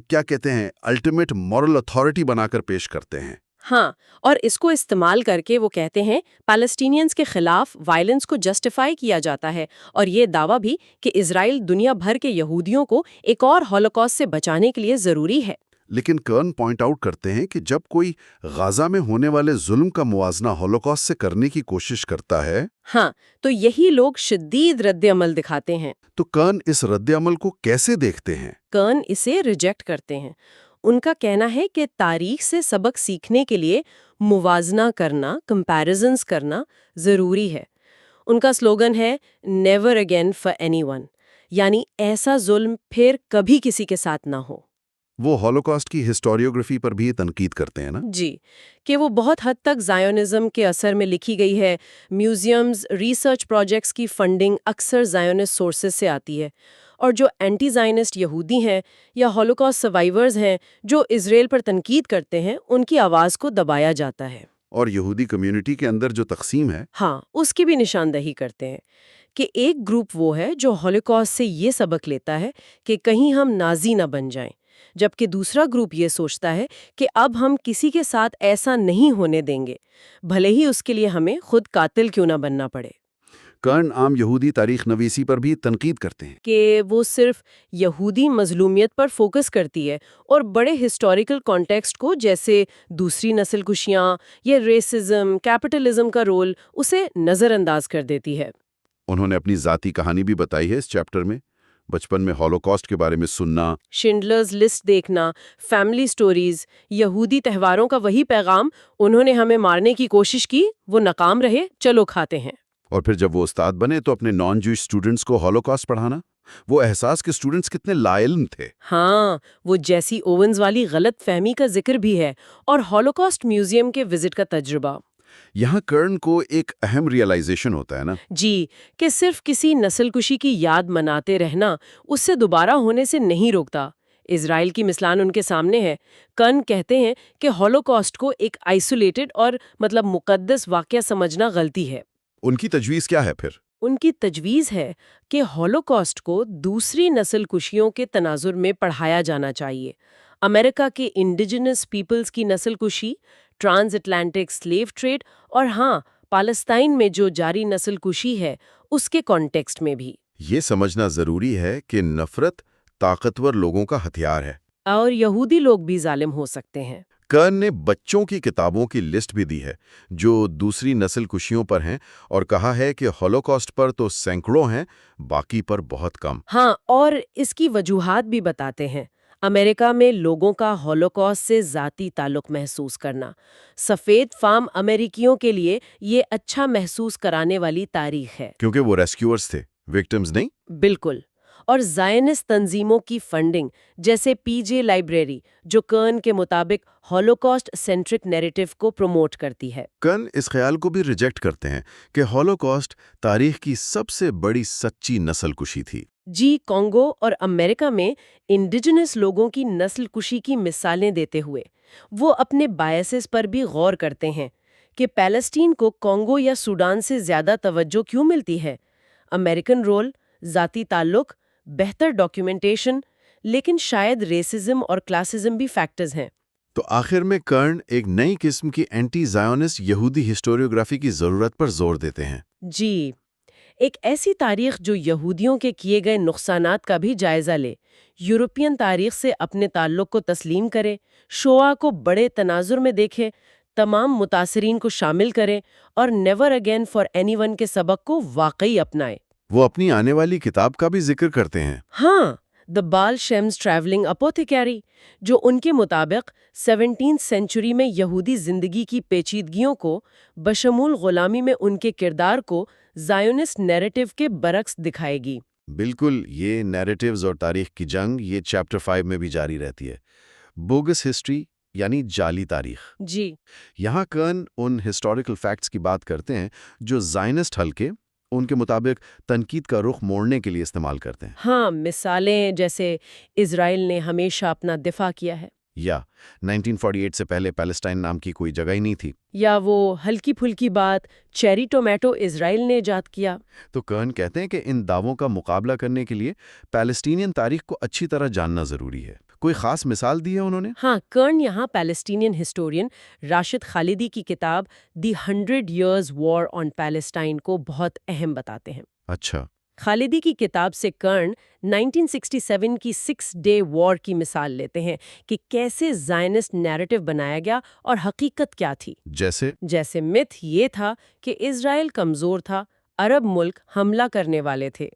کیا کہتے ہیں الٹیمیٹ مورل اتھارٹی بنا کر پیش کرتے ہیں۔ ہاں، اور اس کو استعمال کر کے وہ کہتے ہیں پیلسٹینینز کے خلاف وائلنس کو جسٹیفائی کیا جاتا ہے، اور یہ دعویٰ بھی کہ اسرائیل دنیا بھر کے یہودیوں کو ایک اور ہولوکاسٹ سے بچانے کے لیے ضروری ہے۔ لیکن کرن پوائنٹ آؤٹ کرتے ہیں کہ جب کوئی غزہ میں ہونے والے ظلم کا موازنہ ہولوکاسٹ سے کرنے کی کوشش کرتا ہے، ہاں، تو یہی لوگ شدید رد عمل دکھاتے ہیں۔ تو کرن اس رد عمل کو کیسے دیکھتے ہیں؟ کرن اسے ریجیکٹ کرتے ہیں۔ ان کا کہنا ہے کہ تاریخ سے سبق سیکھنے کے لیے موازنہ کرنا، کمپیریزنز کرنا ضروری ہے۔ ان کا سلوگن ہے never again for any one, یعنی ایسا ظلم پھر کبھی کسی کے ساتھ نہ ہو۔ وہ ہولوکاسٹ کی ہسٹوریوگرافی پر بھی تنقید کرتے ہیں نا؟ جی، کہ وہ بہت حد تک زائونزم کے اثر میں لکھی گئی ہے۔ میوزیمز، ریسرچ پروجیکٹس کی فنڈنگ اکثر زائونسٹ سورسز سے آتی ہے، اور جو اینٹی زائنسٹ یہودی ہیں یا ہولوکاسٹ سروائیورز ہیں جو اسرائیل پر تنقید کرتے ہیں، ان کی آواز کو دبایا جاتا ہے۔ اور یہودی کمیونٹی کے اندر جو تقسیم ہے، ہاں، اس کی بھی نشاندہی کرتے ہیں کہ ایک گروپ وہ ہے جو ہولوکاسٹ سے یہ سبق لیتا ہے کہ کہیں ہم نازی نہ بن جائیں، جبکہ دوسرا گروپ یہ سوچتا ہے کہ اب ہم کسی کے ساتھ ایسا نہیں ہونے دیں گے، بھلے ہی اس کے لیے ہمیں خود قاتل کیوں نہ بننا پڑے۔ کرن عام یہودی تاریخ نویسی پر بھی تنقید کرتے ہیں کہ وہ صرف یہودی مظلومیت پر فوکس کرتی ہے اور بڑے ہسٹوریکل کانٹیکسٹ کو، جیسے دوسری نسل کشیاں یا ریسزم، کیپٹلزم کا رول، اسے نظر انداز کر دیتی ہے۔ انہوں نے اپنی ذاتی کہانی بھی بتائی ہے اس چیپٹر میں، بچپن میں ہولوکاسٹ کے بارے میں سننا، شنڈلرز لسٹ دیکھنا، فیملی سٹوریز، یہودی تہواروں کا وہی پیغام، انہوں نے ہمیں مارنے کی کوشش کی، وہ ناکام رہے، چلو کھاتے ہیں۔ اور پھر جب وہ استاد بنے تو اپنے نان جوئش اسٹوڈنٹس کو ہولوکاسٹ پڑھانا، وہ احساس کہ اسٹوڈنٹس کتنے لا علم تھے۔ ہاں، وہ جیسی اوونز والی غلط فہمی کا ذکر بھی ہے، اور ہولوکاسٹ میوزیم کے وزٹ کا تجربہ۔ یہاں کرن کو ایک اہم ریئلائزیشن ہوتا ہے نا، جی، کہ صرف کسی نسل کشی کی یاد مناتے رہنا اس سے دوبارہ ہونے سے نہیں روکتا۔ اسرائیل کی مثال ان کے سامنے ہے۔ کرن کہتے ہیں کہ ہولوکاسٹ کو ایک آئسولیٹڈ اور مقدس واقعہ سمجھنا غلطی ہے۔ ان کی تجویز کیا ہے پھر؟ ان کی تجویز ہے کہ ہولوکاسٹ کو دوسری نسل کشیوں کے تناظر میں پڑھایا جانا چاہیے۔ امریکہ کے انڈیجنس پیپلز کی نسل کشی، ٹرانس اٹلانٹک سلیو ٹریڈ، اور ہاں، پالستائن میں جو جاری نسل کشی ہے، اس کے کانٹیکسٹ میں بھی۔ یہ سمجھنا ضروری ہے کہ نفرت طاقتور لوگوں کا ہتھیار ہے، اور یہودی لوگ بھی ظالم ہو سکتے ہیں۔ کرن نے بچوں کی کتابوں کی لسٹ بھی دی ہے جو دوسری نسل کشیوں پر ہیں، اور کہا ہے کہ ہولوکاسٹ پر تو سینکڑوں ہیں، باقی پر بہت کم۔ ہاں، اور اس کی وجوہات بھی بتاتے ہیں۔ امریکہ میں لوگوں کا ہولوکاسٹ سے ذاتی تعلق محسوس کرنا، سفید فام امریکیوں کے لیے یہ اچھا محسوس کرانے والی تاریخ ہے۔ کیونکہ وہ ریسکیورز تھے، وکٹمز نہیں۔ بالکل، اور زائنسٹ تنظیموں کی فنڈنگ، جیسے پی جے لائبریری، جو کرن کے مطابق ہولوکاسٹ سینٹرک نیریٹو کو پروموٹ کرتی ہے۔ کرن اس خیال کو بھی ریجیکٹ کرتے ہیں کہ ہولوکاسٹ تاریخ کی سب سے بڑی سچی نسل کشی تھی۔ جی، کانگو اور امریکہ میں انڈیجنس لوگوں کی نسل کشی کی مثالیں دیتے ہوئے وہ اپنے بائسز پر بھی غور کرتے ہیں کہ پیلسٹین کو کانگو یا سوڈان سے زیادہ توجہ کیوں ملتی ہے؟ امریکن رول، ذاتی تعلق، بہتر ڈاکیومنٹیشن، لیکن شاید ریسزم اور کلاسزم بھی فیکٹرز ہیں۔ تو آخر میں کرن ایک نئی قسم کی اینٹی زائونسٹ یہودی ہسٹوریوگرافی کی ضرورت پر زور دیتے ہیں۔ جی، ایک ایسی تاریخ جو یہودیوں کے کیے گئے نقصانات کا بھی جائزہ لے، یورپین تاریخ سے اپنے تعلق کو تسلیم کرے، شوآ کو بڑے تناظر میں دیکھے، تمام متاثرین کو شامل کرے اور never again for any one کے سبق کو واقعی اپنائے۔ وہ اپنی آنے والی کتاب کا بھی ذکر کرتے ہیں۔ ہاں، دا بال شیمز ٹریولنگ اپوتھیکیری، جو ان کے مطابق 17 سینچری میں یہودی زندگی کی پیچیدگیوں کو بشمول غلامی میں ان کے کردار کو زائونسٹ نیریٹو کے برعکس دکھائے گی۔ بالکل، یہ نیریٹیوز اور تاریخ کی جنگ یہ چیپٹر 5 میں بھی جاری رہتی ہے۔ بوگس ہسٹری یعنی جعلی تاریخ۔ جی، یہاں کرن ان ہسٹوریکل فیکٹس کی بات کرتے ہیں جو زائنسٹ حلقے ان کے مطابق تنقید کا رخ موڑنے کے لیے استعمال کرتے ہیں۔ ہاں، مثالیں جیسے اسرائیل نے ہمیشہ اپنا دفاع کیا ہے، یا 1948 سے پہلے پیلسٹائن نام کی کوئی جگہ ہی نہیں تھی۔ یا وہ ہلکی پھلکی بات چیری ٹومیٹو اسرائیل نے ایجاد کیا۔ تو کرن کہتے ہیں کہ ان دعووں کا مقابلہ کرنے کے لیے پیلسٹینین تاریخ کو اچھی طرح جاننا ضروری ہے۔ کوئی خاص مثال دی ہے انہوں نے؟ ہاں، کرن یہاں پیلسٹینین ہسٹورین راشد خالدی کی کتاب دی 100 Years War on Palestine کو بہت اہم بتاتے ہیں۔ اچھا، خالدی کی کتاب سے کرن 1967 کی 6 Day War کی مثال لیتے ہیں کہ کیسے زائنسٹ نیریٹو بنایا گیا اور حقیقت کیا تھی۔ جیسے متھ یہ تھا کہ اسرائیل کمزور تھا، عرب ملک حملہ کرنے والے تھے۔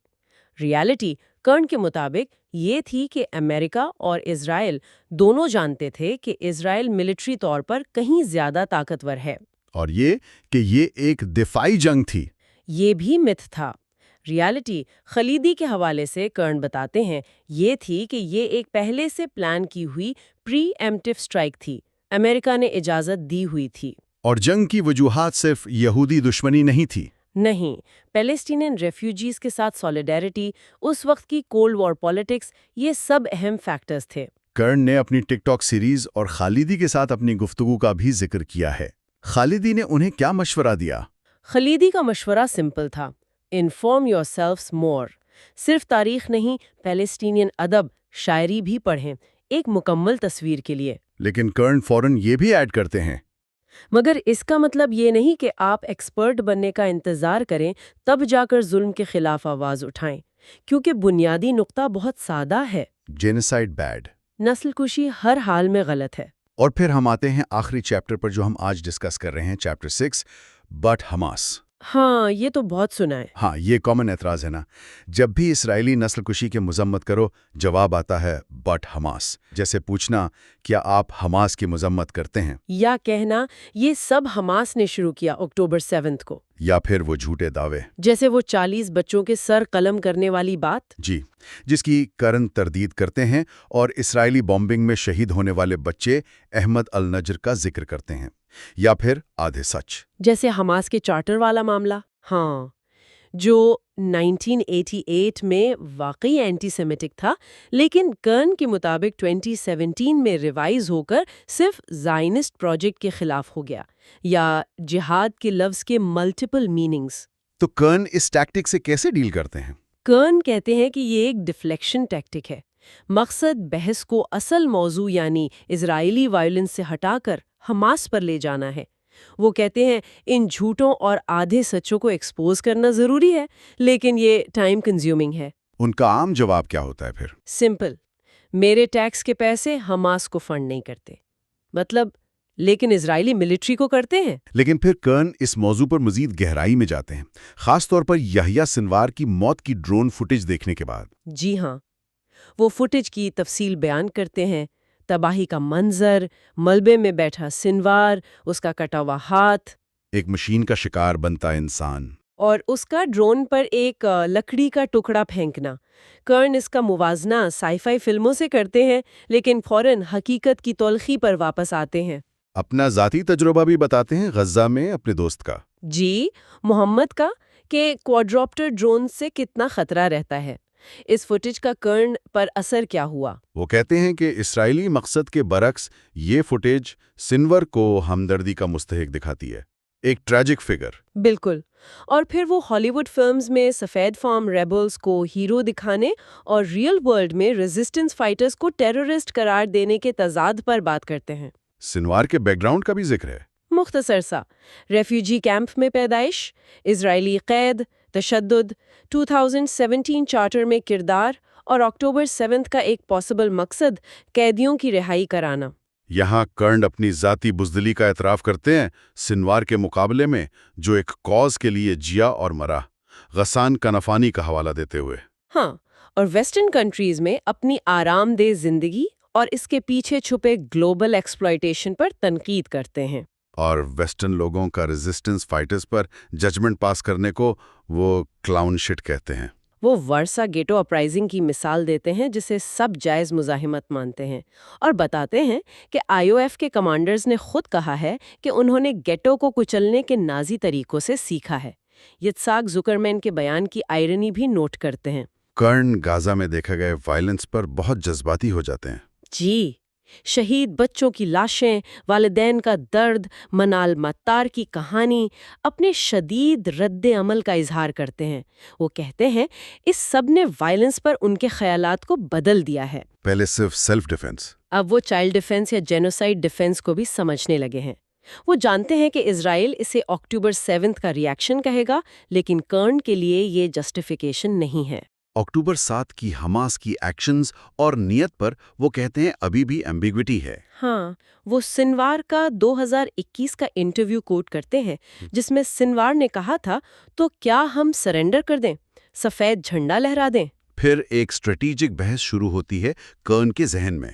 ریالٹی کرن کے مطابق یہ تھی کہ امریکہ اور اسرائیل دونوں جانتے تھے کہ اسرائیل ملٹری طور پر کہیں زیادہ طاقتور ہے، اور یہ کہ یہ ایک دفاعی جنگ تھی۔ یہ بھی متھ تھا۔ ریالٹی خلیدی کے حوالے سے کرن بتاتے ہیں یہ تھی کہ یہ ایک پہلے سے پلان کی ہوئی پری ایمپٹیو اسٹرائک تھی، امریکہ نے اجازت دی ہوئی تھی۔ اور جنگ کی وجوہات صرف یہودی دشمنی نہیں تھی۔ نہیں، پیلسٹینین ریفیوجیز کے ساتھ سولیڈیرٹی، اس وقت کی کولڈ وار پالیٹکس، یہ سب اہم فیکٹرز تھے۔ کرن نے اپنی ٹک ٹاک سیریز اور خالدی کے ساتھ اپنی گفتگو کا بھی ذکر کیا ہے۔ خالدی نے انہیں کیا مشورہ دیا؟ خلیدی کا مشورہ سمپل تھا، انفارم یور سیلفس مور۔ صرف تاریخ نہیں، پیلسٹینین ادب، شاعری بھی پڑھیں، ایک مکمل تصویر کے لیے۔ لیکن کرن فوراً یہ بھی ایڈ کرتے ہیں، مگر اس کا مطلب یہ نہیں کہ آپ ایکسپرٹ بننے کا انتظار کریں تب جا کر ظلم کے خلاف آواز اٹھائیں، کیونکہ بنیادی نقطہ بہت سادہ ہے، جینیسائیڈ بیڈ۔ نسل کشی ہر حال میں غلط ہے۔ اور پھر ہم آتے ہیں آخری چیپٹر پر جو ہم آج ڈسکس کر رہے ہیں، چیپٹر 6، بٹ حماس۔ ہاں، یہ تو بہت سنا ہے۔ ہاں، یہ کامن اعتراض ہے نا، جب بھی اسرائیلی نسل کشی کی مذمت کرو جواب آتا ہے بٹ حماس، جیسے پوچھنا کیا آپ حماس کی مذمت کرتے ہیں، یا کہنا یہ سب حماس نے شروع کیا اکتوبر 7 کو، یا پھر وہ جھوٹے دعوے، جیسے وہ 40 بچوں کے سر قلم کرنے والی بات۔ جی، جس کی کرن تردید کرتے ہیں اور اسرائیلی بامبنگ میں شہید ہونے والے بچے احمد النجر کا ذکر کرتے ہیں، یا پھر آدھے سچ، جیسے حماس کے چارٹر والا معاملہ، ہاں، جو 1988 میں واقعی اینٹی سیمیٹک تھا، لیکن کرن کے مطابق 2017 میں ریوائز ہو کر صرف زائنسٹ پروجیکٹ کے خلاف ہو گیا، یا جہاد کے لفظ کے ملٹیپل میننگز۔ تو کرن اس ٹیکٹک سے کیسے ڈیل کرتے ہیں؟ کرن کہتے ہیں کہ یہ ایک ڈیفلیکشن ٹیکٹک ہے، مقصد بحث کو اصل موضوع یعنی اسرائیلی وائلنس سے ہٹا کر حماس پر لے جانا ہے۔ وہ کہتے ہیں ان جھوٹوں اور آدھے سچوں کو ایکسپوز کرنا ضروری ہے، لیکن یہ ٹائم کنزیومنگ ہے۔ ان کا عام جواب کیا ہوتا ہے پھر؟ سمپل، میرے ٹیکس کے پیسے حماس کو فنڈ نہیں کرتے، مطلب لیکن اسرائیلی ملٹری کو کرتے ہیں۔ لیکن پھر کرن اس موضوع پر مزید گہرائی میں جاتے ہیں، خاص طور پر یحییٰ سنوار کی موت کی ڈرون فوٹیج دیکھنے کے بعد۔ جی ہاں، وہ فوٹیج کی تفصیل بیان کرتے ہیں، تباہی کا منظر، ملبے میں بیٹھا سنوار، اس کا کٹا ہوا ہاتھ، ایک مشین کا شکار بنتا انسان، اور اس کا ڈرون پر ایک لکڑی کا ٹکڑا پھینکنا۔ کرن اس کا موازنہ سائی فائی فلموں سے کرتے ہیں، لیکن فوراً حقیقت کی تلخی پر واپس آتے ہیں۔ اپنا ذاتی تجربہ بھی بتاتے ہیں غزہ میں اپنے دوست کا، جی، محمد کا، کہ کوادروپٹر ڈرون سے کتنا خطرہ رہتا ہے۔ اس فوٹیج کا کرن پر اثر کیا ہوا؟ وہ کہتے ہیں کہ اسرائیلی مقصد کے برعکس یہ فوٹیج سنور کو ہمدردی کا مستحق دکھاتی ہے۔ ایک ٹریجک فگر۔ بالکل۔ اور پھر وہ ہالی ووڈ فلمز میں سفید فام ریبلز کو ہیرو دکھانے اور ریئل ورلڈ میں ریزسٹنس فائٹرز کو ٹیررسٹ قرار دینے کے تضاد پر بات کرتے ہیں۔ سنوار کے بیک گراؤنڈ کا بھی ذکر ہے۔ مختصر سا، ریفیوجی کیمپ میں پیدائش، اسرائیلی قید، تشدد، 2017 چارٹر میں کردار اور اکتوبر 7 کا ایک پاسبل مقصد قیدیوں کی رہائی کرانا۔ یہاں کرن اپنی ذاتی بزدلی کا اعتراف کرتے ہیں سنوار کے مقابلے میں، جو ایک کاز کے لیے جیا اور مرا، غسان کنفانی کا حوالہ دیتے ہوئے۔ ہاں، اور ویسٹرن کنٹریز میں اپنی آرام دہ زندگی اور اس کے پیچھے چھپے گلوبل ایکسپلائٹیشن پر تنقید کرتے ہیں۔ اور ویسٹرن لوگوں کا ریزسٹنس فائٹرز پر ججمنٹ پاس کرنے کو وہ کلاؤن شٹ کہتے ہیں۔ وہ ورسا گیٹو اپرائزنگ کی مثال دیتے ہیں جسے سب جائز مزاحمت مانتے ہیں، اور بتاتے ہیں کہ IOF کے کمانڈرز نے خود کہا ہے کہ انہوں نے گیٹو کو کچلنے کے نازی طریقوں سے سیکھا ہے۔ یتساک زکرمین کے بیان کی آئرنی بھی نوٹ کرتے ہیں۔ کرن غازہ میں دیکھے گئے وائلنس پر بہت جذباتی ہو جاتے ہیں۔ جی، شہید بچوں کی لاشیں، والدین کا درد، منال ماتار کی کہانی، اپنے شدید رد عمل کا اظہار کرتے ہیں۔ وہ کہتے ہیں اس سب نے وائلنس پر ان کے خیالات کو بدل دیا ہے۔ پہلے صرف سیلف ڈیفense، اب وہ چائلڈ ڈیفنس یا جینوسائیڈ ڈیفنس کو بھی سمجھنے لگے ہیں۔ وہ جانتے ہیں کہ اسرائیل اسے اکتوبر 7 کا ری ایکشن کہے گا، لیکن کرن کے لیے یہ جسٹیفیکیشن نہیں ہے۔ اکتوبر 7 کی حماس کی ایکشنز اور نیت پر وہ کہتے ہیں ابھی بھی ایمبیگوٹی ہے۔ ہاں، وہ سنوار کا 2021 کا انٹرویو کوٹ کرتے ہیں جس میں سنوار نے کہا تھا، تو کیا ہم سرنڈر کر دیں، سفید جھنڈا لہرا دیں؟ پھر ایک اسٹریٹیجک بحث شروع ہوتی ہے کرن کے ذہن میں۔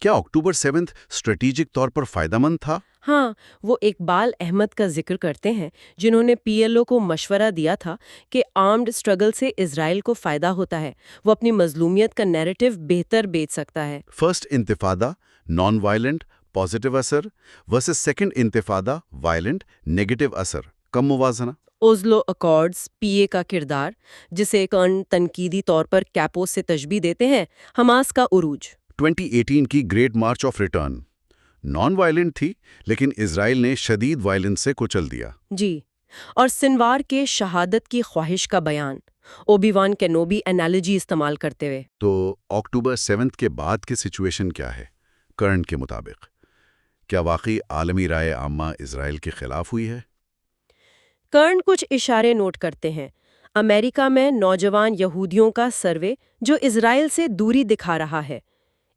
کیا اکتوبر 7 اسٹریٹیجک طور پر فائدہ مند تھا؟ ہاں، وہ اقبال احمد کا ذکر کرتے ہیں جنہوں نے PLO کو مشورہ دیا تھا کہ آرمڈ اسٹرگل سے اسرائیل کو فائدہ ہوتا ہے، وہ اپنی مظلومیت کا نیریٹو بہتر بیچ سکتا ہے۔ فرسٹ انتفادہ نان وائلنٹ پازیٹیو اثر ورسز سیکنڈ انتفادہ وائلنٹ نیگیٹو اثر، کم موازنہ۔ اوزلو اکارڈز، PA کا کردار جسے کرن تنقیدی طور پر کیپوس سے تشبیہ دیتے ہیں، حماس کا عروج۔ 2018 کی great March of return non violent تھی، لیکن اسرائیل نے شدید وائلنس سے کچل دیا۔ جی، اور سنوار کے شہادت کی خواہش کا بیان، اوبی وان کینوبی انالوجی استعمال کرتے ہوئے۔ تو اکتوبر 7 کے بعد کی سچویشن کیا ہے کرن کے مطابق؟ کیا واقعی عالمی رائے عامہ اسرائیل کے خلاف ہوئی ہے؟ کرن کچھ اشارے نوٹ کرتے ہیں۔ امریکہ میں نوجوان یہودیوں کا سروے جو اسرائیل سے دوری دکھا رہا ہے،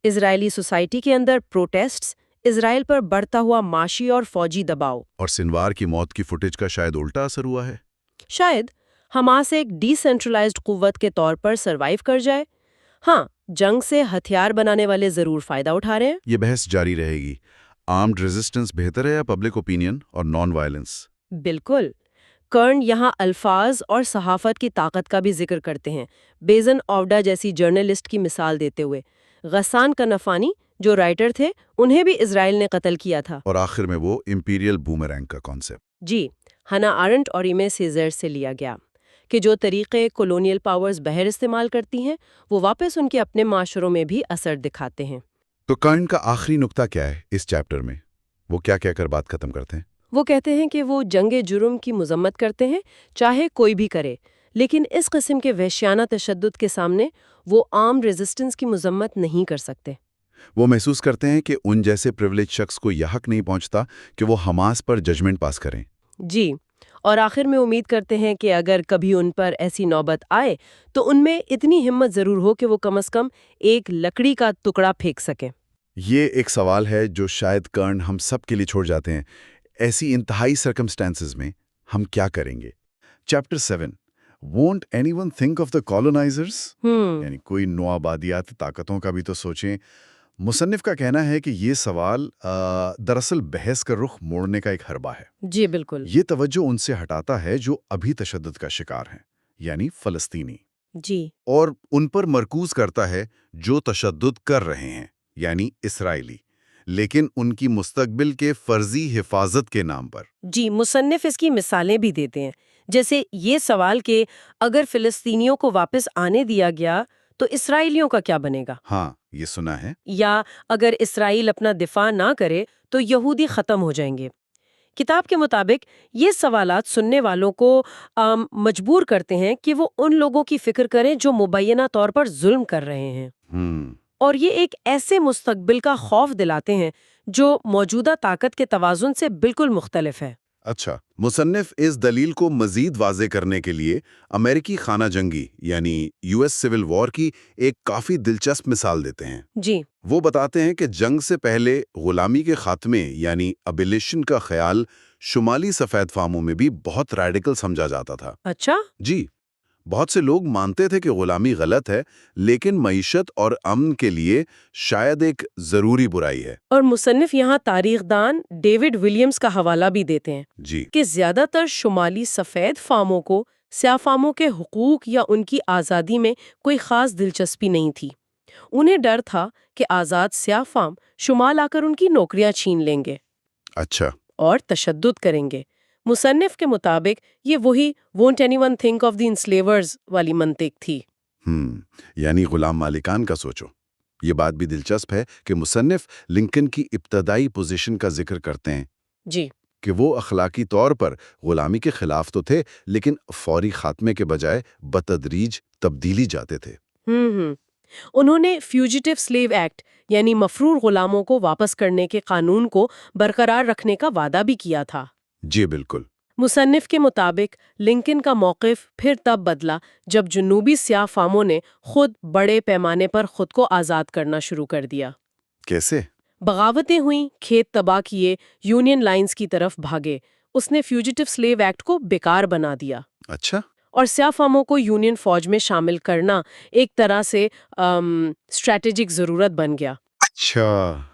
اسرائیلی سوسائٹی کے اندر پروٹیسٹس، اسرائیل پر بڑھتا ہوا معاشی اور فوجی دباؤ۔ اور سنوار کی موت کی فوٹیج کا شاید الٹا اثر ہوا ہے۔ شاید حماس ایک ڈی سینٹرلائزڈ قوت کے طور پر سروائیو کر جائے۔ ہاں، جنگ سے ہتھیار بنانے والے ضرور فائدہ اٹھا رہے ہیں۔ یہ بحث جاری رہے گی، آرمڈ ریزسٹنس بہتر ہے یا پبلک اوپینین اور نان وائلنس؟ بالکل۔ کرن یہاں الفاظ اور صحافت کی طاقت کا بھی ذکر کرتے ہیں، بیزن اوڈا جیسی جرنلسٹ کی مثال دیتے ہوئے۔ غسان کنفانی جو رائٹر تھے، انہیں بھی اسرائیل نے قتل کیا تھا۔ اور آخر میں وہ امپیریل بومرینگ کا کانسیپٹ۔ جی، ہنا آرنٹ اور ایمے سیزر سے لیا گیا کہ جو طریقے کولونیل پاورز بہر استعمال کرتی ہیں وہ واپس ان کے اپنے معاشروں میں بھی اثر دکھاتے ہیں۔ تو کرن کا آخری نقطہ کیا ہے اس چیپٹر میں؟ وہ کیا کہہ کر بات ختم کرتے ہیں؟ وہ کہتے ہیں کہ وہ جنگ جرم کی مذمت کرتے ہیں، چاہے کوئی بھی کرے، لیکن اس قسم کے وحشیانہ تشدد کے سامنے وہ عام ریزسٹنس کی مذمت نہیں کر سکتے۔ وہ محسوس کرتے ہیں کہ ان جیسے پریولیج شخص کو یہ حق نہیں پہنچتا کہ وہ حماس پر ججمنٹ پاس کریں۔ جی، اور آخر میں امید کرتے ہیں کہ اگر کبھی ان پر ایسی نوبت آئے تو ان میں اتنی ہمت ضرور ہو کہ وہ کم از کم ایک لکڑی کا ٹکڑا پھینک سکیں۔ یہ ایک سوال ہے جو شاید کرن ہم سب کے لیے چھوڑ جاتے ہیں۔ ایسی انتہائی سرکمسٹانسز میں ہم کیا کریں گے؟ Chapter 7 Won't anyone think of the colonizers؟ یعنی کوئی نوآبادیاتی طاقتوں کا بھی تو سوچیں۔ مصنف کا کہنا ہے کہ یہ سوال دراصل بحث کا رخ موڑنے کا ایک حربہ ہے۔ جی بالکل۔ یہ توجہ ان سے ہٹاتا ہے جو ابھی تشدد کا شکار ہیں، یعنی فلسطینی، جی، اور ان پر مرکوز کرتا ہے جو تشدد کر رہے ہیں، یعنی اسرائیلی، لیکن ان کی مستقبل کے فرضی حفاظت کے نام پر۔ جی، مصنف اس کی مثالیں بھی دیتے ہیں، جیسے یہ سوال کہ اگر فلسطینیوں کو واپس آنے دیا گیا تو اسرائیلیوں کا کیا بنے گا؟ ہاں، یہ سنا ہے۔ یا اگر اسرائیل اپنا دفاع نہ کرے تو یہودی ختم ہو جائیں گے۔ کتاب کے مطابق یہ سوالات سننے والوں کو مجبور کرتے ہیں کہ وہ ان لوگوں کی فکر کریں جو مبینہ طور پر ظلم کر رہے ہیں، اور یہ ایک ایسے مستقبل کا خوف دلاتے ہیں جو موجودہ طاقت کے توازن سے بالکل مختلف ہے۔ اچھا، مصنف اس دلیل کو مزید واضح کرنے کے لیے امریکی خانہ جنگی یعنی US سول وار کی ایک کافی دلچسپ مثال دیتے ہیں۔ جی، وہ بتاتے ہیں کہ جنگ سے پہلے غلامی کے خاتمے یعنی ابلیشن کا خیال شمالی سفید فاموں میں بھی بہت ریڈیکل سمجھا جاتا تھا۔ اچھا، جی، بہت سے لوگ مانتے تھے کہ غلامی غلط ہے، لیکن معیشت اور امن کے لیے شاید ایک ضروری برائی ہے۔ اور مصنف یہاں تاریخ دان ڈیوڈ ولیمز کا حوالہ بھی دیتے ہیں جی، کہ زیادہ تر شمالی سفید فاموں کو سیاہ فاموں کے حقوق یا ان کی آزادی میں کوئی خاص دلچسپی نہیں تھی۔ انہیں ڈر تھا کہ آزاد سیاہ فام شمال آ کر ان کی نوکریاں چھین لیں گے اچھا، اور تشدد کریں گے۔ مصنف کے مطابق یہ وہی "won't anyone think of the enslavers" والی منطق تھی۔ یعنی غلام مالکان کا سوچو۔ یہ بات بھی دلچسپ ہے کہ مصنف لنکن کی ابتدائی پوزیشن کا ذکر کرتے ہیں جی، کہ وہ اخلاقی طور پر غلامی کے خلاف تو تھے، لیکن فوری خاتمے کے بجائے بتدریج تبدیلی جاتے تھے۔ انہوں نے فیوجیٹو سلیو ایکٹ یعنی مفرور غلاموں کو واپس کرنے کے قانون کو برقرار رکھنے کا وعدہ بھی کیا تھا۔ جی بالکل۔ مصنف کے مطابق لنکن کا موقف پھر تب بدلا جب جنوبی سیاہ فاموں نے خود بڑے پیمانے پر خود کو آزاد کرنا شروع کر دیا۔ کیسے؟ بغاوتیں ہوئیں، کھیت تباہ کیے، یونین لائنز کی طرف بھاگے۔ اس نے فیوجیٹو سلیو ایکٹ کو بیکار بنا دیا۔ اچھا، اور سیاہ فاموں کو یونین فوج میں شامل کرنا ایک طرح سے اسٹریٹجک ضرورت بن گیا۔ اچھا،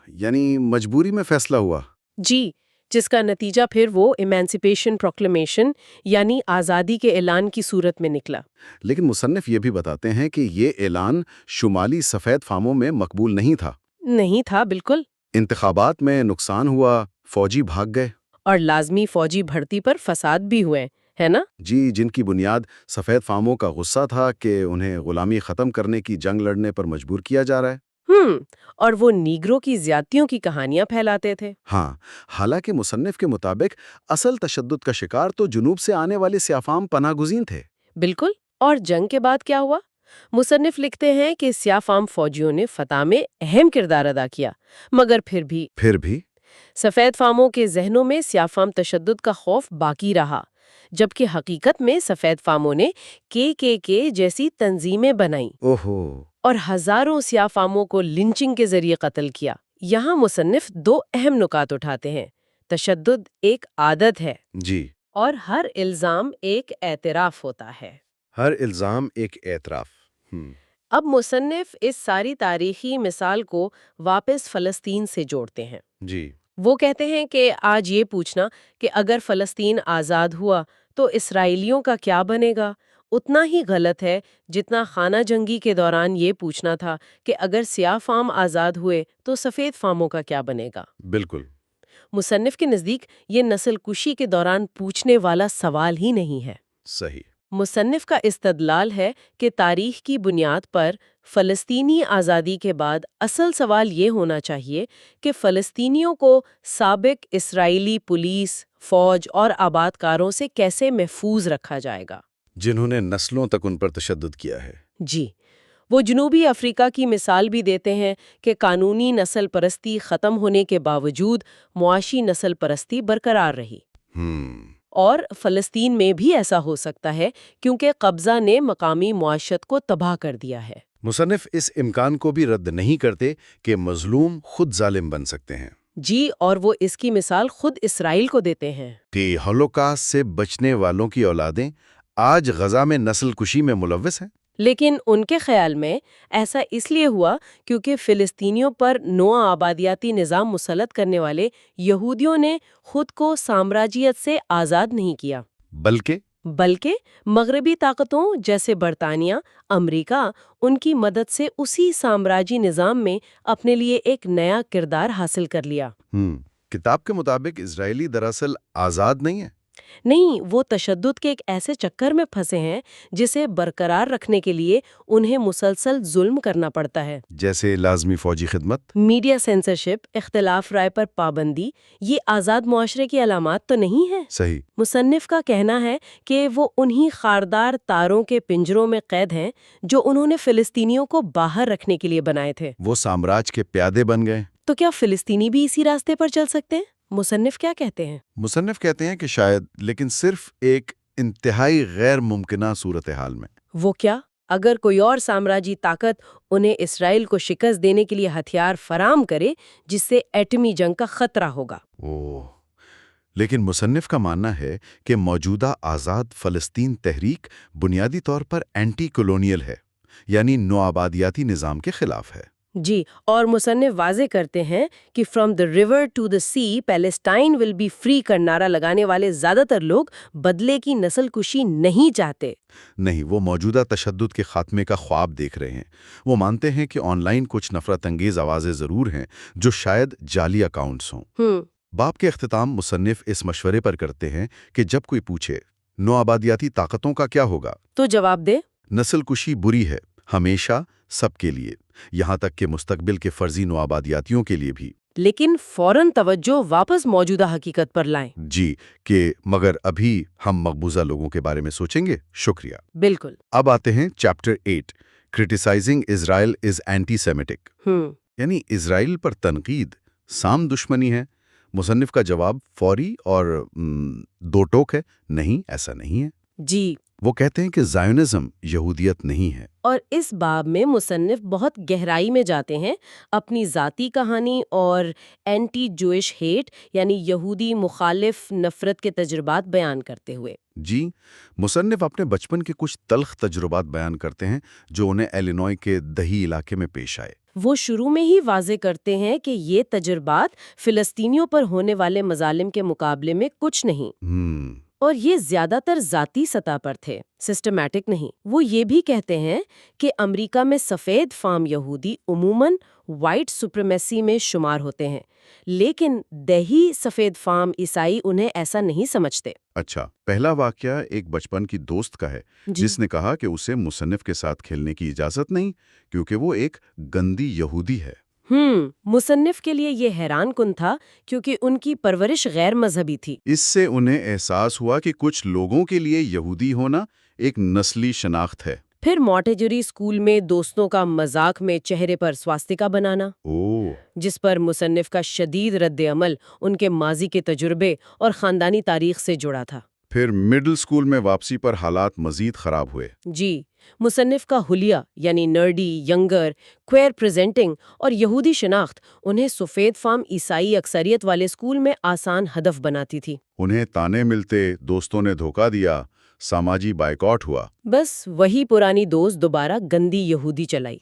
یعنی مجبوری میں فیصلہ ہوا۔ جی، جس کا نتیجہ پھر وہ ایمانسیپیشن پروکلیمیشن یعنی آزادی کے اعلان کی صورت میں نکلا۔ لیکن مصنف یہ بھی بتاتے ہیں کہ یہ اعلان شمالی سفید فاموں میں مقبول نہیں تھا۔ نہیں تھا، بالکل۔ انتخابات میں نقصان ہوا، فوجی بھاگ گئے، اور لازمی فوجی بھرتی پر فساد بھی ہوئے، ہے نا؟ جی، جن کی بنیاد سفید فاموں کا غصہ تھا کہ انہیں غلامی ختم کرنے کی جنگ لڑنے پر مجبور کیا جا رہا ہے۔ اور وہ نیگروں کی زیادتیوں کی کہانیاں پھیلاتے تھے۔ ہاں، حالانکہ مصنف کے مطابق اصل تشدد کا شکار تو جنوب سے آنے والے سیاہ فام پناہ گزین تھے۔ بالکل۔ اور جنگ کے بعد کیا ہوا؟ مصنف لکھتے ہیں کہ سیاہ فام فوجیوں نے فتح میں اہم کردار ادا کیا، مگر پھر بھی سفید فاموں کے ذہنوں میں سیاہ فام تشدد کا خوف باقی رہا، جبکہ حقیقت میں سفید فاموں نے کے جیسی تنظیمیں بنائیں اور ہزاروں سیاہ فاموں کو لنچنگ کے ذریعے قتل کیا۔ یہاں مصنف دو اہم نکات اٹھاتے ہیں۔ تشدد ایک عادت ہے، جی، اور ہر الزام ایک اعتراف ہوتا ہے۔ ہر الزام ایک اعتراف۔ اب مصنف اس ساری تاریخی مثال کو واپس فلسطین سے جوڑتے ہیں۔ جی، وہ کہتے ہیں کہ آج یہ پوچھنا کہ اگر فلسطین آزاد ہوا تو اسرائیلیوں کا کیا بنے گا، اتنا ہی غلط ہے جتنا خانہ جنگی کے دوران یہ پوچھنا تھا کہ اگر سیاہ فام آزاد ہوئے تو سفید فاموں کا کیا بنے گا۔ بالکل۔ مصنف کے نزدیک یہ نسل کشی کے دوران پوچھنے والا سوال ہی نہیں ہے۔ صحیح۔ مصنف کا استدلال ہے کہ تاریخ کی بنیاد پر فلسطینی آزادی کے بعد اصل سوال یہ ہونا چاہیے کہ فلسطینیوں کو سابق اسرائیلی پولیس، فوج اور آباد کاروں سے کیسے محفوظ رکھا جائے گا، جنہوں نے نسلوں تک ان پر تشدد کیا ہے۔ جی، وہ جنوبی افریقہ کی مثال بھی دیتے ہیں کہ قانونی نسل پرستی ختم ہونے کے باوجود معاشی نسل پرستی برقرار رہی۔ اور فلسطین میں بھی ایسا ہو سکتا ہے کیونکہ قبضہ نے مقامی معاشرت کو تباہ کر دیا ہے۔ مصنف اس امکان کو بھی رد نہیں کرتے کہ مظلوم خود ظالم بن سکتے ہیں۔ جی، اور وہ اس کی مثال خود اسرائیل کو دیتے ہیں کہ ہولوکاسٹ سے بچنے والوں کی اولادیں آج غزہ میں نسل کشی میں ملوث ہیں۔ لیکن ان کے خیال میں ایسا اس لیے ہوا کیونکہ فلسطینیوں پر نوع آبادیاتی نظام مسلط کرنے والے یہودیوں نے خود کو سامراجیت سے آزاد نہیں کیا، بلکہ مغربی طاقتوں جیسے برطانیہ، امریکہ ان کی مدد سے اسی سامراجی نظام میں اپنے لیے ایک نیا کردار حاصل کر لیا۔ کتاب کے مطابق اسرائیلی دراصل آزاد نہیں ہے۔ نہیں، وہ تشدد کے ایک ایسے چکر میں پھنسے ہیں جسے برقرار رکھنے کے لیے انہیں مسلسل ظلم کرنا پڑتا ہے۔ جیسے لازمی فوجی خدمت؟ میڈیا سینسرشپ، اختلاف رائے پر پابندی، یہ آزاد معاشرے کی علامات تو نہیں ہے۔ صحیح۔ مصنف کا کہنا ہے کہ وہ انہی خاردار تاروں کے پنجروں میں قید ہیں جو انہوں نے فلسطینیوں کو باہر رکھنے کے لیے بنائے تھے۔ وہ سامراج کے پیادے بن گئے۔ تو کیا فلسطینی بھی اسی راستے پر چل سکتے ہیں؟ مصنف کیا کہتے ہیں؟ مصنف کہتے ہیں کہ شاید، لیکن صرف ایک انتہائی غیر ممکنہ صورتحال میں۔ وہ کیا؟ اگر کوئی اور سامراجی طاقت انہیں اسرائیل کو شکست دینے کے لیے ہتھیار فراہم کرے جس سے ایٹمی جنگ کا خطرہ ہوگا۔ لیکن مصنف کا ماننا ہے کہ موجودہ آزاد فلسطین تحریک بنیادی طور پر اینٹی کولونیل ہے، یعنی نوآبادیاتی نظام کے خلاف ہے۔ جی، اور مصنف واضح کرتے ہیں کہ from the river to the sea Palestine will be free کا نعرہ لگانے والے زیادہ تر لوگ بدلے کی نسل کشی نہیں چاہتے۔ نہیں، وہ موجودہ تشدد کے خاتمے کا خواب دیکھ رہے ہیں۔ وہ مانتے ہیں کہ آن لائن کچھ نفرت انگیز آوازیں ضرور ہیں جو شاید جعلی اکاؤنٹس ہوں۔ باب کے اختتام مصنف اس مشورے پر کرتے ہیں کہ جب کوئی پوچھے نوآبادیاتی طاقتوں کا کیا ہوگا تو جواب دے، نسل کشی بری ہے، ہمیشہ، سب کے لیے، یہاں تک کہ مستقبل کے فرضی نوآبادیاتیوں کے لیے بھی۔ لیکن فوراً توجہ واپس موجودہ حقیقت پر لائیں۔ جی، کہ مگر ابھی ہم مقبوضہ لوگوں کے بارے میں سوچیں گے۔ شکریہ۔ بالکل۔ اب آتے ہیں چیپٹر 8، کرٹیسائزنگ اسرائیل از اینٹی سیمیٹک، یعنی اسرائیل پر تنقید سام دشمنی ہے۔ مصنف کا جواب فوری اور دو ٹوک ہے، نہیں، ایسا نہیں ہے۔ جی، وہ کہتے ہیں کہ زائونزم یہودیت نہیں ہے۔ اور اس باب میں مصنف بہت گہرائی میں جاتے ہیں، اپنی ذاتی کہانی اور اینٹی جوئش ہیٹ یعنی یہودی مخالف نفرت کے تجربات بیان کرتے ہوئے۔ جی، مصنف اپنے بچپن کے کچھ تلخ تجربات بیان کرتے ہیں جو انہیں ایلینوائے کے دہی علاقے میں پیش آئے۔ وہ شروع میں ہی واضح کرتے ہیں کہ یہ تجربات فلسطینیوں پر ہونے والے مظالم کے مقابلے میں کچھ نہیں، اور یہ زیادہ تر ذاتی سطح پر تھے، سسٹمیٹک نہیں۔ وہ یہ بھی کہتے ہیں کہ امریکہ میں سفید فام یہودی عموماً وائٹ سپریمیسی میں شمار ہوتے ہیں، لیکن دیہی سفید فام عیسائی انہیں ایسا نہیں سمجھتے۔ اچھا، پہلا واقعہ ایک بچپن کی دوست کا ہے جس نے کہا کہ اسے مصنف کے ساتھ کھیلنے کی اجازت نہیں کیونکہ وہ ایک گندی یہودی ہے۔ مصنف کے لیے یہ حیران کن تھا کیونکہ ان کی پرورش غیر مذہبی تھی۔ اس سے انہیں احساس ہوا کہ کچھ لوگوں کے لیے یہودی ہونا ایک نسلی شناخت ہے۔ پھر مونٹیجری اسکول میں دوستوں کا مذاق میں چہرے پر سواستیکا بنانا، جس پر مصنف کا شدید رد عمل ان کے ماضی کے تجربے اور خاندانی تاریخ سے جڑا تھا۔ پھر مڈل اسکول میں واپسی پر حالات مزید خراب ہوئے۔ جی، مصنف کا حلیہ یعنی نرڈی، ینگر، کوئر پریزنٹنگ اور یہودی شناخت انہیں سفید فام عیسائی اکثریت والے اسکول میں آسان ہدف بناتی تھی۔ انہیں تانے ملتے، دوستوں نے دھوکہ دیا، سماجی بائیکاٹ ہوا۔ بس وہی پرانی دوست دوبارہ گندی یہودی چلائی۔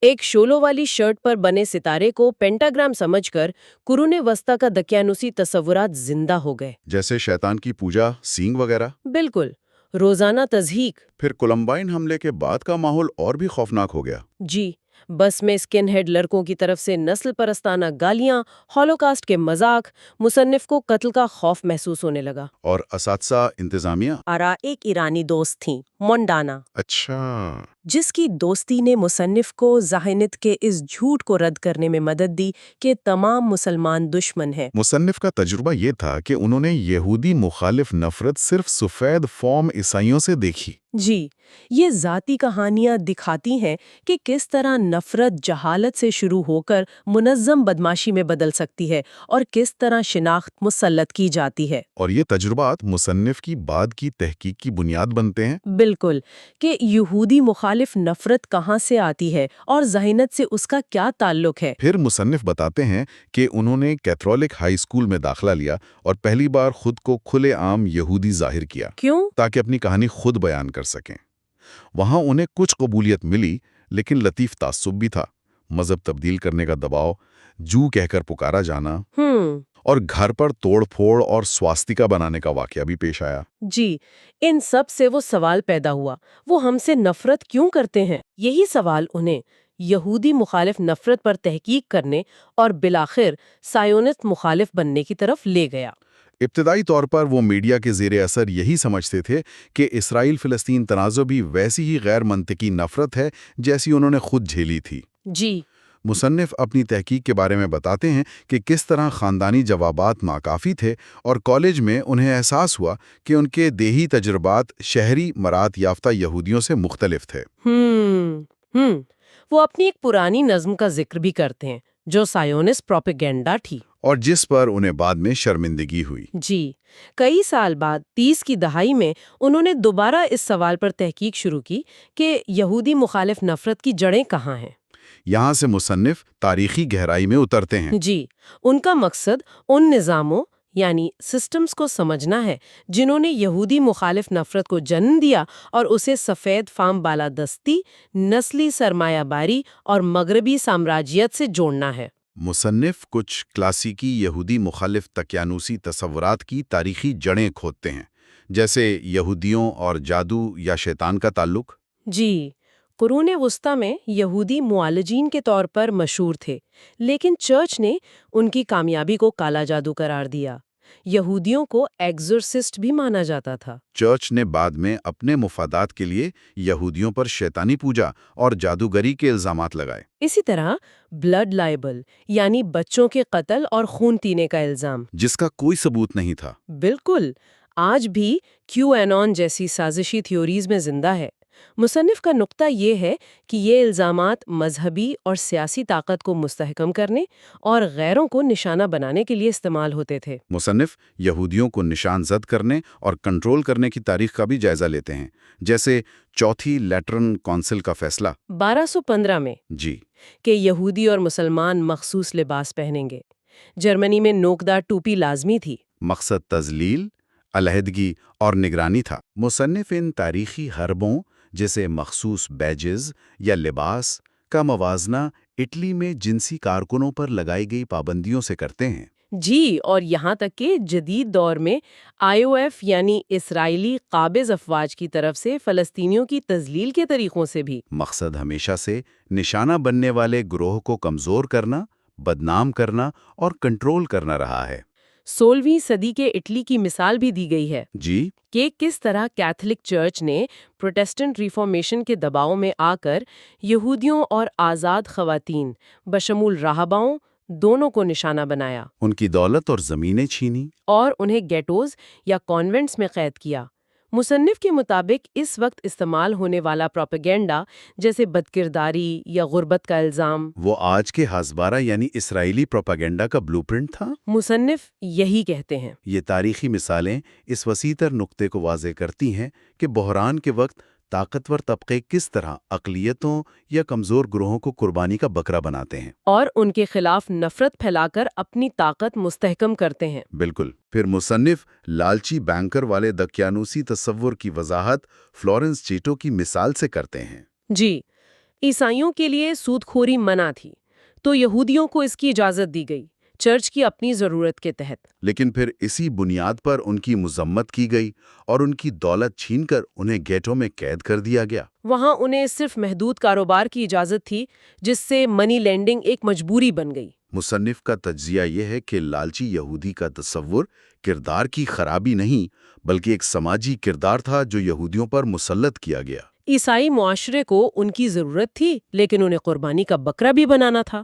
ایک شولو والی شرٹ پر بنے ستارے کو پینٹاگرام سمجھ کر قرون وسطیٰ کا دقیانوسی تصورات زندہ ہو گئے، جیسے شیطان کی پوجا، سینگ وغیرہ۔ بالکل، روزانہ تضحیق۔ پھر کولمبائن حملے کے بعد کا ماحول اور بھی خوفناک ہو گیا۔ جی، بس میں اسکن ہیڈ لڑکوں کی طرف سے نسل پرستانہ گالیاں، ہولوکاسٹ کے مذاق، مصنف کو قتل کا خوف محسوس ہونے لگا۔ اور اساتذہ، انتظامیہ؟ آرا ایک ایرانی دوست تھیں، مونڈانا، اچھا، جس کی دوستی نے مصنف کو ذہانت کے اس جھوٹ کو رد کرنے میں مدد دی کہ تمام مسلمان دشمن ہیں۔ مصنف کا تجربہ یہ تھا کہ انہوں نے یہودی مخالف نفرت صرف سفید فام عیسائیوں سے دیکھی۔ جی، یہ ذاتی کہانیاں دکھاتی ہیں کہ کس طرح نفرت جہالت سے شروع ہو کر منظم بدماشی میں بدل سکتی ہے اور کس طرح شناخت مسلط کی جاتی ہے۔ اور یہ تجربات مصنف کی بعد کی تحقیق کی بنیاد بنتے ہیں۔ بالکل، کہ یہودی مخالف نفرت کہاں سے آتی ہے اور ذہانت سے اس کا کیا تعلق ہے۔ پھر مصنف بتاتے ہیں کہ انہوں نے کیتھولک ہائی اسکول میں داخلہ لیا اور پہلی بار خود کو کھلے عام یہودی ظاہر کیا۔ کیوں؟ تاکہ اپنی کہانی خود بیان کر سکیں۔ وہاں انہیں کچھ قبولیت ملی، لیکن لطیف تعصب بھی تھا، مذہب تبدیل کرنے کا دباؤ، جو کہہ کر پکارا جانا، اور گھر پر توڑ پھوڑ اور سواستیکا بنانے کا واقعہ بھی پیش آیا۔ جی، ان سب سے وہ سوال پیدا ہوا، وہ ہم سے نفرت کیوں کرتے ہیں؟ یہی سوال انہیں یہودی مخالف نفرت پر تحقیق کرنے اور بالآخر سائونسٹ مخالف بننے کی طرف لے گیا۔ ابتدائی طور پر وہ میڈیا کے زیر اثر یہی سمجھتے تھے کہ اسرائیل فلسطین تنازع بھی ویسی ہی غیر منطقی نفرت ہے جیسی انہوں نے خود جھیلی تھی۔ جی، مصنف اپنی تحقیق کے بارے میں بتاتے ہیں کہ کس طرح خاندانی جوابات ناکافی تھے اور کالج میں انہیں احساس ہوا کہ ان کے دیہی تجربات شہری مراد یافتہ یہودیوں سے مختلف تھے۔ وہ اپنی ایک پرانی نظم کا ذکر بھی کرتے ہیں جو سائونسٹ پروپیگنڈا تھی، اور جس پر انہیں بعد میں شرمندگی ہوئی۔ جی، کئی سال بعد 30 کی دہائی میں انہوں نے دوبارہ اس سوال پر تحقیق شروع کی کہ یہودی مخالف نفرت کی جڑیں کہاں ہیں۔ یہاں سے مصنف تاریخی گہرائی میں اترتے ہیں۔ جی، ان کا مقصد ان نظاموں یعنی سسٹمز کو سمجھنا ہے جنہوں نے یہودی مخالف نفرت کو جنم دیا اور اسے سفید فام بالادستی، نسلی سرمایہ باری اور مغربی سامراجیت سے جوڑنا ہے۔ مصنف کچھ کلاسیکی یہودی مخالف تقیانوسی تصورات کی تاریخی جڑیں کھودتے ہیں، جیسے یہودیوں اور جادو یا شیطان کا تعلق۔ جی، قرون وسطی میں یہودی معالجین کے طور پر مشہور تھے، لیکن چرچ نے ان کی کامیابی کو کالا جادو قرار دیا۔ یہودیوں کو ایگزورسسٹ بھی مانا جاتا تھا۔ چرچ نے بعد میں اپنے مفادات کے لیے یہودیوں پر شیطانی پوجا اور جادوگری کے الزامات لگائے۔ اسی طرح بلڈ لائبل یعنی بچوں کے قتل اور خون پینے کا الزام، جس کا کوئی ثبوت نہیں تھا۔ بالکل آج بھی کیو اینون جیسی سازشی تھیوریز میں زندہ ہے۔ مصنف کا نقطہ یہ ہے کہ یہ الزامات مذہبی اور سیاسی طاقت کو مستحکم کرنے اور غیروں کو نشانہ بنانے کے لیے استعمال ہوتے تھے۔ مصنف یہودیوں کو نشان زد کرنے اور کنٹرول کرنے کی تاریخ کا بھی جائزہ لیتے ہیں، جیسے چوتھی لیٹرن کونسل کا فیصلہ 1215 میں جی کہ یہودی اور مسلمان مخصوص لباس پہنیں گے۔ جرمنی میں نوکدار ٹوپی لازمی تھی۔ مقصد تذلیل، علیحدگی اور نگرانی تھا۔ مصنف ان تاریخی حربوں جیسے مخصوص بیجز یا لباس کا موازنہ اٹلی میں جنسی کارکنوں پر لگائی گئی پابندیوں سے کرتے ہیں۔ جی، اور یہاں تک کہ جدید دور میں IOF یعنی اسرائیلی قابض افواج کی طرف سے فلسطینیوں کی تذلیل کے طریقوں سے بھی۔ مقصد ہمیشہ سے نشانہ بننے والے گروہ کو کمزور کرنا، بدنام کرنا اور کنٹرول کرنا رہا ہے۔ 16ویں صدی کے اٹلی کی مثال بھی دی گئی ہے جی کہ کس طرح کیتھولک چرچ نے پروٹیسٹنٹ ریفارمیشن کے دباؤ میں آ کر یہودیوں اور آزاد خواتین بشمول راہباؤں دونوں کو نشانہ بنایا، ان کی دولت اور زمینیں چھینی۔ اور انہیں گیٹوز یا کانوینٹس میں قید کیا۔ مصنف کے مطابق اس وقت استعمال ہونے والا پروپیگنڈا جیسے بدکرداری یا غربت کا الزام وہ آج کے ہزبارہ یعنی اسرائیلی پروپیگنڈا کا بلو پرنٹ تھا۔ مصنف یہی کہتے ہیں۔ یہ تاریخی مثالیں اس وسیع تر نقطے کو واضح کرتی ہیں کہ بحران کے وقت طاقتور طبقے کس طرح اقلیتوں یا کمزور گروہوں کو قربانی کا بکرا بناتے ہیں اور ان کے خلاف نفرت پھیلا کر اپنی طاقت مستحکم کرتے ہیں۔ بالکل۔ پھر مصنف لالچی بینکر والے دقیانوسی تصور کی وضاحت فلورنس چیٹو کی مثال سے کرتے ہیں۔ جی، عیسائیوں کے لیے سود خوری منع تھی تو یہودیوں کو اس کی اجازت دی گئی، چرچ کی اپنی ضرورت کے تحت۔ لیکن پھر اسی بنیاد پر ان کی مذمت کی گئی اور ان کی دولت چھین کر انہیں گیٹوں میں قید کر دیا گیا۔ وہاں انہیں صرف محدود کاروبار کی اجازت تھی جس سے منی لینڈنگ ایک مجبوری بن گئی۔ مصنف کا تجزیہ یہ ہے کہ لالچی یہودی کا تصور کردار کی خرابی نہیں بلکہ ایک سماجی کردار تھا جو یہودیوں پر مسلط کیا گیا۔ عیسائی معاشرے کو ان کی ضرورت تھی لیکن انہیں قربانی کا بکرا بھی بنانا تھا۔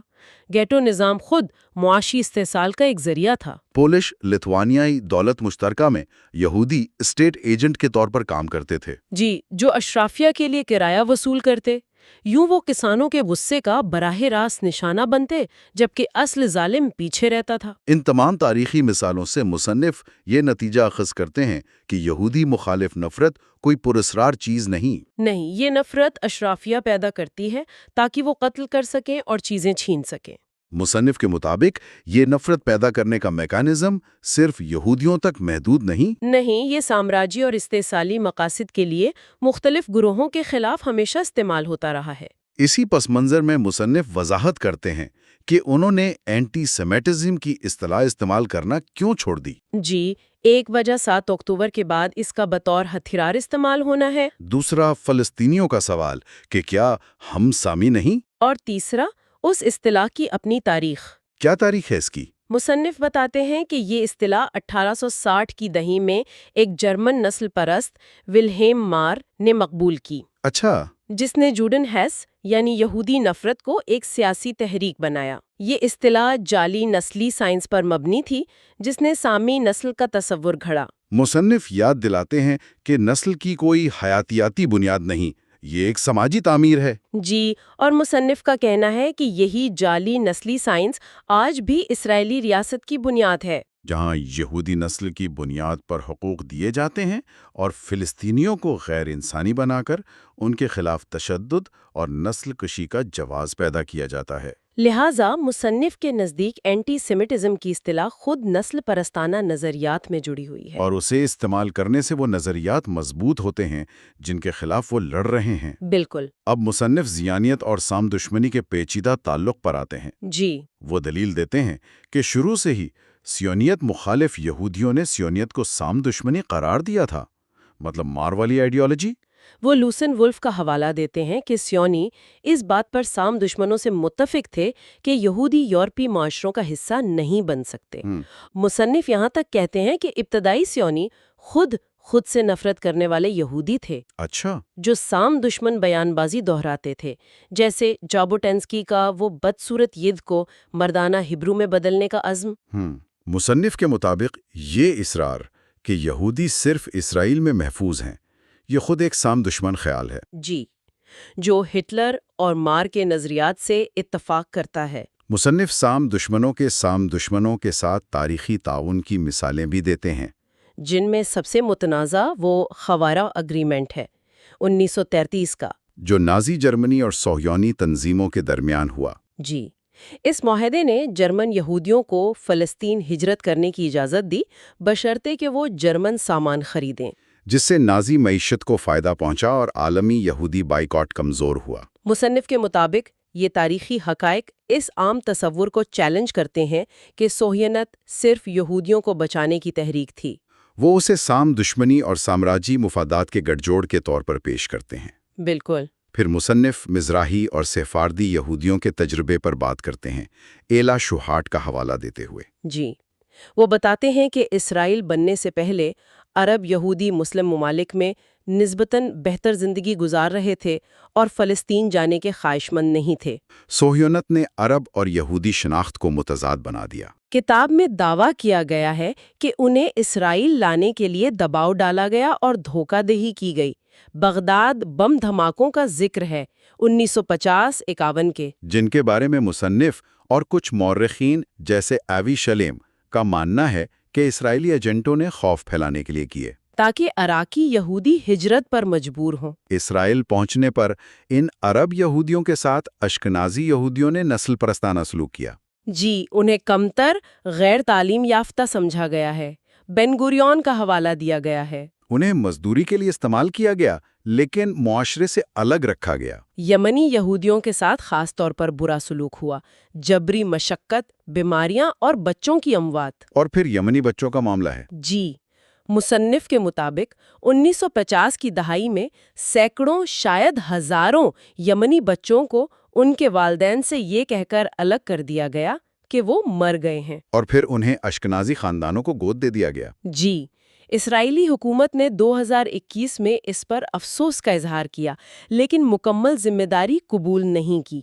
گیٹو نظام خود معاشی استحصال کا ایک ذریعہ تھا۔ پولش لتھوانیائی دولت مشترکہ میں یہودی اسٹیٹ ایجنٹ کے طور پر کام کرتے تھے۔ جی، جو اشرافیہ کے لیے کرایہ وصول کرتے۔ یوں وہ کسانوں کے غصے کا براہ راست نشانہ بنتے جبکہ اصل ظالم پیچھے رہتا تھا۔ ان تمام تاریخی مثالوں سے مصنف یہ نتیجہ اخذ کرتے ہیں کہ یہودی مخالف نفرت کوئی پراسرار چیز نہیں۔ یہ نفرت اشرافیہ پیدا کرتی ہے تاکہ وہ قتل کر سکیں اور چیزیں چھین سکیں۔ مصنف کے مطابق یہ نفرت پیدا کرنے کا میکانزم صرف یہودیوں تک محدود نہیں، یہ سامراجی اور استحصالی مقاصد کے لیے مختلف گروہوں کے خلاف ہمیشہ استعمال ہوتا رہا ہے۔ اسی پس منظر میں مصنف وضاحت کرتے ہیں کہ انہوں نے اینٹی سیمیٹزم کی اصطلاح استعمال کرنا کیوں چھوڑ دی۔ جی، ایک وجہ 7 اکتوبر کے بعد اس کا بطور ہتھیار استعمال ہونا ہے۔ دوسرا فلسطینیوں کا سوال کہ کیا ہم سامی نہیں؟ اور تیسرا اس اصطلاح کی اپنی تاریخ۔ کیا تاریخ ہے اس کی؟ مصنف بتاتے ہیں کہ یہ اصطلاح 1860 کی دہی میں ایک جرمن نسل پرست ولہیم مار نے مقبول کی، اچھا، جس نے جوڈن ہیس یعنی یہودی نفرت کو ایک سیاسی تحریک بنایا۔ یہ اصطلاح جعلی نسلی سائنس پر مبنی تھی جس نے سامی نسل کا تصور گھڑا۔ مصنف یاد دلاتے ہیں کہ نسل کی کوئی حیاتیاتی بنیاد نہیں، یہ ایک سماجی تعمیر ہے۔ جی، اور مصنف کا کہنا ہے کہ یہی جعلی نسلی سائنس آج بھی اسرائیلی ریاست کی بنیاد ہے، جہاں یہودی نسل کی بنیاد پر حقوق دیے جاتے ہیں اور فلسطینیوں کو غیر انسانی بنا کر ان کے خلاف تشدد اور نسل کشی کا جواز پیدا کیا جاتا ہے۔ لہٰذا مصنف کے نزدیک اینٹی سیمیٹزم کی اصطلاح خود نسل پرستانہ نظریات میں جڑی ہوئی ہے، اور اسے استعمال کرنے سے وہ نظریات مضبوط ہوتے ہیں جن کے خلاف وہ لڑ رہے ہیں۔ بالکل۔ اب مصنف ذیانیت اور سام دشمنی کے پیچیدہ تعلق پر آتے ہیں۔ جی، وہ دلیل دیتے ہیں کہ شروع سے ہی سیونیت مخالف یہودیوں نے سیونیت کو سام دشمنی قرار دیا تھا، مطلب مار والی آئیڈیالوجی۔ وہ لوسن ولف کا حوالہ دیتے ہیں کہ سیونی اس بات پر سام دشمنوں سے متفق تھے کہ یہودی یورپی معاشروں کا حصہ نہیں بن سکتے۔ مصنف یہاں تک کہتے ہیں کہ ابتدائی سیونی خود سے نفرت کرنے والے یہودی تھے، اچھا، جو سام دشمن بیان بازی دہراتے تھے، جیسے جابوٹینسکی کا وہ بدصورت ید کو مردانہ ہبرو میں بدلنے کا عزم۔ مصنف کے مطابق یہ اصرار کہ یہودی صرف اسرائیل میں محفوظ ہیں، یہ خود ایک سام دشمن خیال ہے۔ جی، جو ہٹلر اور مار کے نظریات سے اتفاق کرتا ہے۔ مصنف سام دشمنوں کے ساتھ تاریخی تعاون کی مثالیں بھی دیتے ہیں، جن میں سب سے متنازع وہ خوارا اگریمنٹ ہے 1933 کا، جو نازی جرمنی اور صہیونی تنظیموں کے درمیان ہوا۔ جی، اس معاہدے نے جرمن یہودیوں کو فلسطین ہجرت کرنے کی اجازت دی، بشرطے کہ وہ جرمن سامان خریدیں، جس سے نازی معیشت کو فائدہ پہنچا اور عالمی یہودی بائیکاٹ کمزور ہوا۔ مصنف کے مطابق یہ تاریخی حقائق اس عام تصور کو چیلنج کرتے ہیں کہ صہیونت صرف یہودیوں کو بچانے کی تحریک تھی۔ وہ اسے سام دشمنی اور سامراجی مفادات کے گٹھ جوڑ کے طور پر پیش کرتے ہیں۔ بالکل۔ پھر مصنف مزراحی اور سفاردی یہودیوں کے تجربے پر بات کرتے ہیں، ایلا شوہارٹ کا حوالہ دیتے ہوئے۔ جی، وہ بتاتے ہیں کہ اسرائیل بننے سے پہلے عرب یہودی مسلم ممالک میں نسبتاً بہتر زندگی گزار رہے تھے اور فلسطین جانے کے خواہش مند نہیں تھے۔ صہیونت نے عرب اور یہودی شناخت کو متضاد بنا دیا۔ کتاب میں دعویٰ کیا گیا ہے کہ انہیں اسرائیل لانے کے لیے دباؤ ڈالا گیا اور دھوکہ دہی کی گئی۔ بغداد بم دھماکوں کا ذکر ہے 1950-51 کے، جن کے بارے میں مصنف اور کچھ مورخین جیسے ایوی شلیم کا ماننا ہے کہ اسرائیلی ایجنٹوں نے خوف پھیلانے کے لیے کیے تاکہ عراقی یہودی ہجرت پر مجبور ہوں۔ اسرائیل پہنچنے پر ان عرب یہودیوں کے ساتھ اشکنازی یہودیوں نے نسل پرستانہ سلوک کیا۔ جی، انہیں کمتر، غیر تعلیم یافتہ سمجھا گیا ہے۔ بن گوریون کا حوالہ دیا گیا ہے۔ انہیں مزدوری کے لیے استعمال کیا گیا لیکن معاشرے سے الگ رکھا گیا۔ یمنی یہودیوں کے ساتھ خاص طور پر برا سلوک ہوا، جبری مشقت، بیماریاں اور بچوں کی اموات۔ اور پھر یمنی بچوں کا معاملہ ہے۔ جی، مصنف کے مطابق 1950 کی دہائی میں سینکڑوں شاید ہزاروں یمنی بچوں کو ان کے والدین سے یہ کہہ کر الگ کر دیا گیا کہ وہ مر گئے ہیں، اور پھر انہیں اشکنازی خاندانوں کو گود دے دیا گیا۔ جی، اسرائیلی حکومت نے 2021 میں اس پر افسوس کا اظہار کیا لیکن مکمل ذمہ داری قبول نہیں کی۔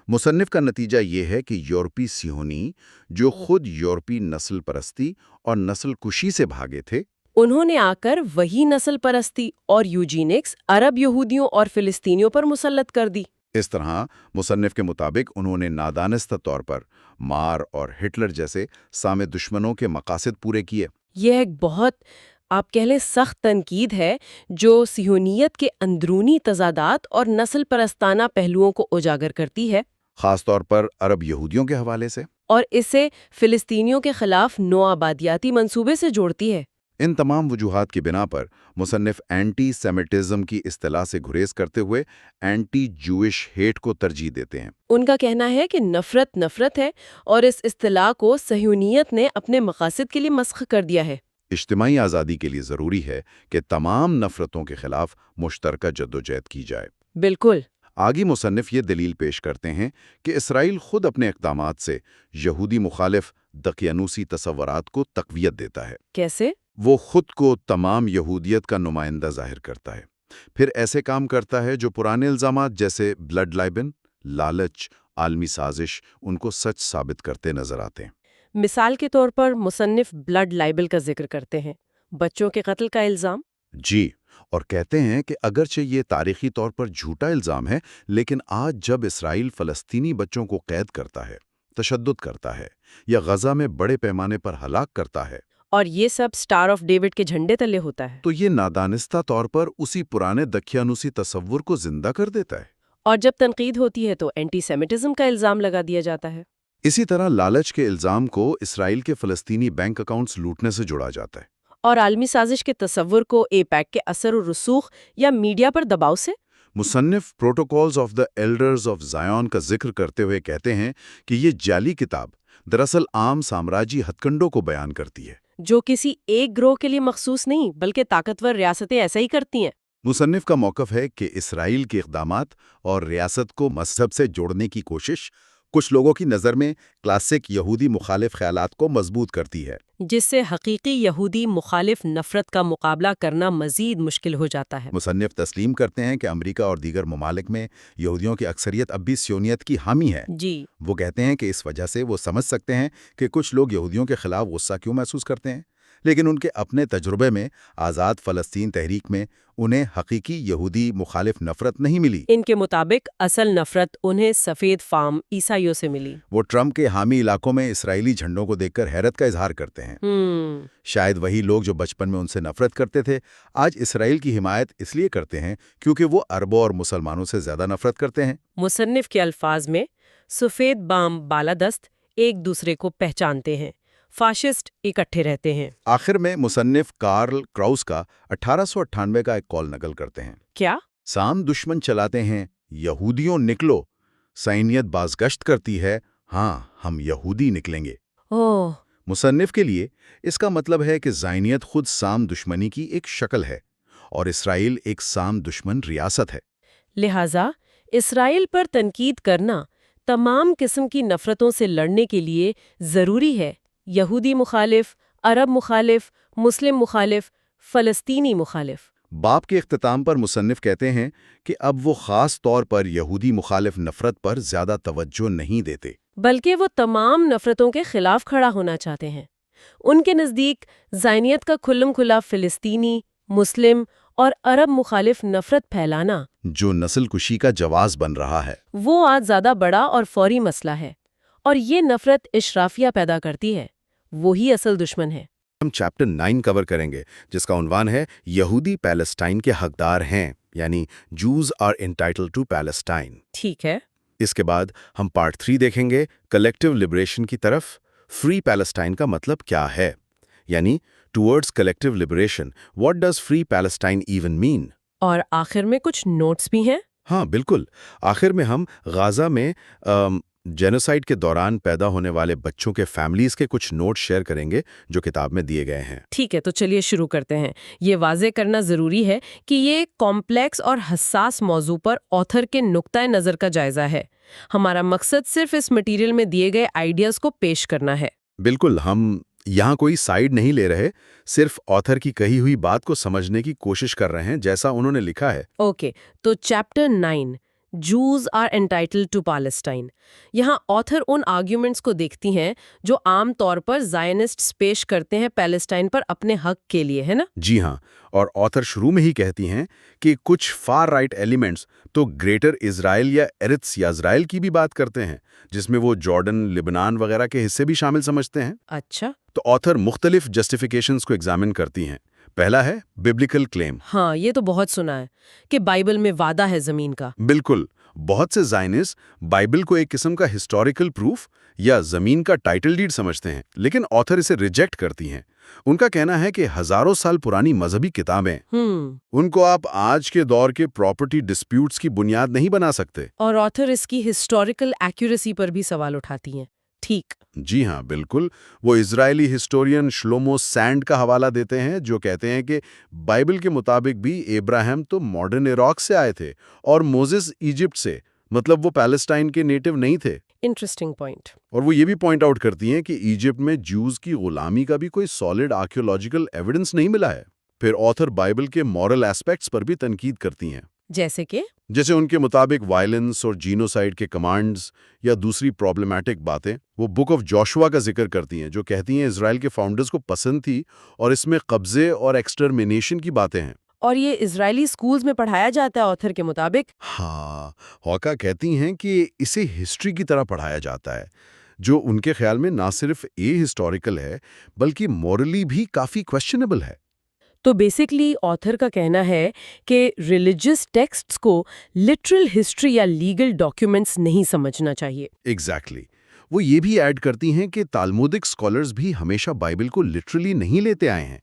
مصنف کا نتیجہ یہ ہے کہ یورپی صہیونی جو خود یورپی نسل پرستی اور نسل کشی سے بھاگے تھے، انہوں نے آ کر وہی نسل پرستی اور یوجینکس عرب یہودیوں اور فلسطینیوں پر مسلط کر دی۔ اس طرح مصنف کے مطابق انہوں نے نادانستہ طور پر مار اور ہٹلر جیسے سام دشمنوں کے مقاصد پورے کیے۔ یہ ایک بہت آپ کہہ لیں سخت تنقید ہے جو صہیونیت کے اندرونی تضادات اور نسل پرستانہ پہلوؤں کو اجاگر کرتی ہے، خاص طور پر عرب یہودیوں کے حوالے سے، اور اسے فلسطینیوں کے خلاف نوآبادیاتی منصوبے سے جوڑتی ہے۔ ان تمام وجوہات کی بنا پر مصنف اینٹی سیمیٹزم کی اصطلاح سے گریز کرتے ہوئے اینٹی جوئش ہیٹ کو ترجیح دیتے ہیں۔ ان کا کہنا ہے کہ نفرت ہے اور اس اصطلاح کو صہیونیت نے اپنے مقاصد کے لیے مسخ کر دیا ہے۔ اجتماعی آزادی کے لیے ضروری ہے کہ تمام نفرتوں کے خلاف مشترکہ جدوجہد کی جائے۔ بالکل۔ آگے مصنف یہ دلیل پیش کرتے ہیں کہ اسرائیل خود اپنے اقدامات سے یہودی مخالف دقیانوسی تصورات کو تقویت دیتا ہے۔ کیسے؟ وہ خود کو تمام یہودیت کا نمائندہ ظاہر کرتا ہے، پھر ایسے کام کرتا ہے جو پرانے الزامات جیسے بلڈ لائبن، لالچ، عالمی سازش ان کو سچ ثابت کرتے نظر آتے ہیں۔ مثال کے طور پر مصنف بلڈ لائبل کا ذکر کرتے ہیں، بچوں کے قتل کا الزام۔ جی، اور کہتے ہیں کہ اگرچہ یہ تاریخی طور پر جھوٹا الزام ہے، لیکن آج جب اسرائیل فلسطینی بچوں کو قید کرتا ہے، تشدد کرتا ہے یا غزہ میں بڑے پیمانے پر ہلاک کرتا ہے، اور یہ سب سٹار آف ڈیوڈ کے جھنڈے تلے ہوتا ہے، تو یہ نادانستہ طور پر اسی پرانے دقیانوسی تصور کو زندہ کر دیتا ہے۔ اور جب تنقید ہوتی ہے تو اینٹی سیمیٹزم کا الزام لگا دیا جاتا ہے۔ اسی طرح لالچ کے الزام کو اسرائیل کے فلسطینی بینک اکاؤنٹس لوٹنے سے جوڑا جاتا ہے۔ اور عالمی سازش کے تصور کو اے پیک کے اثر و رسوخ یا میڈیا پر دباؤ سے۔ مصنف protocols of the elders of Zion کا ذکر کرتے ہوئے کہتے ہیں کہ یہ جعلی کتاب دراصل عام سامراجی ہتھ کنڈوں کو بیان کرتی ہے، جو کسی ایک گروہ کے لیے مخصوص نہیں بلکہ طاقتور ریاستیں ایسا ہی کرتی ہیں۔ مصنف کا موقف ہے کہ اسرائیل کے اقدامات اور ریاست کو مذہب سے جوڑنے کی کوشش کچھ لوگوں کی نظر میں کلاسک یہودی مخالف خیالات کو مضبوط کرتی ہے، جس سے حقیقی یہودی مخالف نفرت کا مقابلہ کرنا مزید مشکل ہو جاتا ہے۔ مصنف تسلیم کرتے ہیں کہ امریکہ اور دیگر ممالک میں یہودیوں کی اکثریت اب بھی صہیونیت کی حامی ہے۔ جی، وہ کہتے ہیں کہ اس وجہ سے وہ سمجھ سکتے ہیں کہ کچھ لوگ یہودیوں کے خلاف غصہ کیوں محسوس کرتے ہیں، لیکن ان کے اپنے تجربے میں آزاد فلسطین تحریک میں انہیں حقیقی یہودی مخالف نفرت نہیں ملی۔ ان کے مطابق اصل نفرت انہیں سفید فام عیسائیوں سے ملی۔ وہ ٹرمپ کے حامی علاقوں میں اسرائیلی جھنڈوں کو دیکھ کر حیرت کا اظہار کرتے ہیں۔ شاید وہی لوگ جو بچپن میں ان سے نفرت کرتے تھے آج اسرائیل کی حمایت اس لیے کرتے ہیں کیونکہ وہ عربوں اور مسلمانوں سے زیادہ نفرت کرتے ہیں۔ مصنف کے الفاظ میں سفید بام بالادست ایک دوسرے کو پہچانتے ہیں، فاشسٹ اکٹھے رہتے ہیں۔ آخر میں مصنف کارل کراؤس کا 1898 کا ایک کال نقل کرتے ہیں۔ کیا؟ سام دشمن چلاتے ہیں، یہودیوں نکلو، صہیونیت بازگشت کرتی ہے، ہاں ہم یہودی نکلیں گے۔ اوہ، مصنف کے لیے اس کا مطلب ہے کہ صہیونیت خود سام دشمنی کی ایک شکل ہے اور اسرائیل ایک سام دشمن ریاست ہے۔ لہٰذا اسرائیل پر تنقید کرنا تمام قسم کی نفرتوں سے لڑنے کے لیے ضروری ہے، یہودی مخالف، عرب مخالف، مسلم مخالف، فلسطینی مخالف۔ باب کے اختتام پر مصنف کہتے ہیں کہ اب وہ خاص طور پر یہودی مخالف نفرت پر زیادہ توجہ نہیں دیتے، بلکہ وہ تمام نفرتوں کے خلاف کھڑا ہونا چاہتے ہیں۔ ان کے نزدیک ذہنیت کا کھلم کھلا فلسطینی، مسلم اور عرب مخالف نفرت پھیلانا، جو نسل کشی کا جواز بن رہا ہے، وہ آج زیادہ بڑا اور فوری مسئلہ ہے، اور یہ نفرت اشرافیہ پیدا کرتی ہے، وہی اصل دشمن ہے۔ ہم چیپٹر 9 کور کریں گے جس کا عنوان ہے یہودی پیلسٹائن کے حقدار ہیں، یعنی جوز آر انٹائٹلڈ ٹو پیلسٹائن۔ ٹھیک ہے۔ اس کے بعد ہم پارٹ 3 دیکھیں گے کلیکٹیو لبریشن کی طرف۔ فری پیلسٹائن کا مطلب کیا ہے، یعنی towards collective liberation what does free Palestine even mean. اور آخر میں کچھ نوٹس بھی ہیں۔ ہاں بالکل، آخر میں ہم غازہ میں جینوسائیڈ کے دوران پیدا ہونے والے بچوں کے فیملیز کے کچھ نوٹ شیئر کریں گے جو کتاب میں دیے گئے ہیں۔ ٹھیک ہے، تو چلیے شروع کرتے ہیں۔ یہ واضح کرنا ضروری ہے کہ یہ کمپلیکس اور حساس موضوع پر آتھر کے نقطۂ نظر کا جائزہ ہے۔ ہمارا مقصد صرف اس مٹیریل میں دیے گئے آئیڈیاز کو پیش کرنا ہے۔ بالکل، ہم یہاں کوئی سائیڈ نہیں لے رہے، صرف آتھر کی کہی ہوئی بات کو سمجھنے کی کوشش کر رہے ہیں جیسا انہوں نے لکھا ہے۔ اوکے، تو chapter 9 Jews are entitled to Palestine, یہاں آتھر ان آرگیومنٹس کو دیکھتی ہیں جو عام طور پر زائنسٹس پیش کرتے ہیں پیلسٹائن پر اپنے حق کے لیے، ہے نا؟ جی ہاں، اور آتھر شروع میں ہی کہتی ہیں کہ کچھ فار رائٹ ایلیمنٹس تو گریٹر اسرائیل یا ایرتس یا اسرائیل کی بھی بات کرتے ہیں، جس میں وہ جارڈن، لبنان وغیرہ کے حصے بھی شامل سمجھتے ہیں۔ اچھا، تو آتھر مختلف جسٹیفیکیشنز کو ایگزامن کرتی ہیں۔ پہلا ہے بیبلیکل کلیم۔ ہاں یہ تو بہت سنا ہے کہ بائبل میں وعدہ ہے زمین کا۔ بالکل، بہت سے زائنسٹ بائبل کو ایک قسم کا ہسٹوریکل پروف یا زمین کا ٹائٹل ڈیڈ سمجھتے ہیں، لیکن آتھر اسے ریجیکٹ کرتی ہیں۔ ان کا کہنا ہے کہ ہزاروں سال پرانی مذہبی کتابیں ان کو آپ آج کے دور کے پراپرٹی ڈسپیوٹس کی بنیاد نہیں بنا سکتے۔ اور آتھر اس کی ہسٹوریکل ایکوریسی پر بھی سوال اٹھاتی ہیں ٹھیک. جی ہاں بالکل. وہ اسرائیلی ہسٹورین شلومو سینڈ کا حوالہ دیتے ہیں جو کہتے ہیں کہ بائبل کے مطابق بھی ابراہیم تو ماڈرن عراق سے آئے تھے اور موزس ایجپٹ سے، مطلب وہ پیلسٹائن کے نیٹو نہیں تھے. Interesting point. اور وہ یہ بھی پوائنٹ آؤٹ کرتی ہیں کہ ایجپٹ میں جوز کی غلامی کا بھی کوئی سالڈ آرکیولوجیکل ایویڈنس نہیں ملا ہے. پھر آتھر بائبل کے مورل ایسپیکٹس پر بھی تنقید کرتی ہیں. جیسے ان کے مطابق وائلنس اور جینوسائیڈ کے کمانڈز یا دوسری پرابلمٹک باتیں وہ بک آف جوشوا کا ذکر کرتی ہیں جو کہتی ہیں اسرائیل کے فاؤنڈرز کو پسند تھی اور اس میں قبضے اور ایکسٹرمینیشن کی باتیں ہیں. اور یہ اسرائیلی سکولز میں پڑھایا جاتا ہے آتھر کے مطابق. ہاں، ہاکا کہتی ہیں کہ اسے ہسٹری کی طرح پڑھایا جاتا ہے جو ان کے خیال میں نہ صرف ہسٹوریکل ہے بلکہ مورلی بھی کافی کویسچنیبل ہے. تو بیسکلی آتھر کا کہنا ہے کہ ریلیجس ٹیکسٹس کو لٹرل ہسٹری یا لیگل ڈاکیومنٹس نہیں سمجھنا چاہیے. ایگزیکٹلی. وہ یہ بھی ایڈ کرتی ہیں کہ تالمودک اسکالرز بھی ہمیشہ بائبل کو لٹرلی نہیں لیتے آئے ہیں،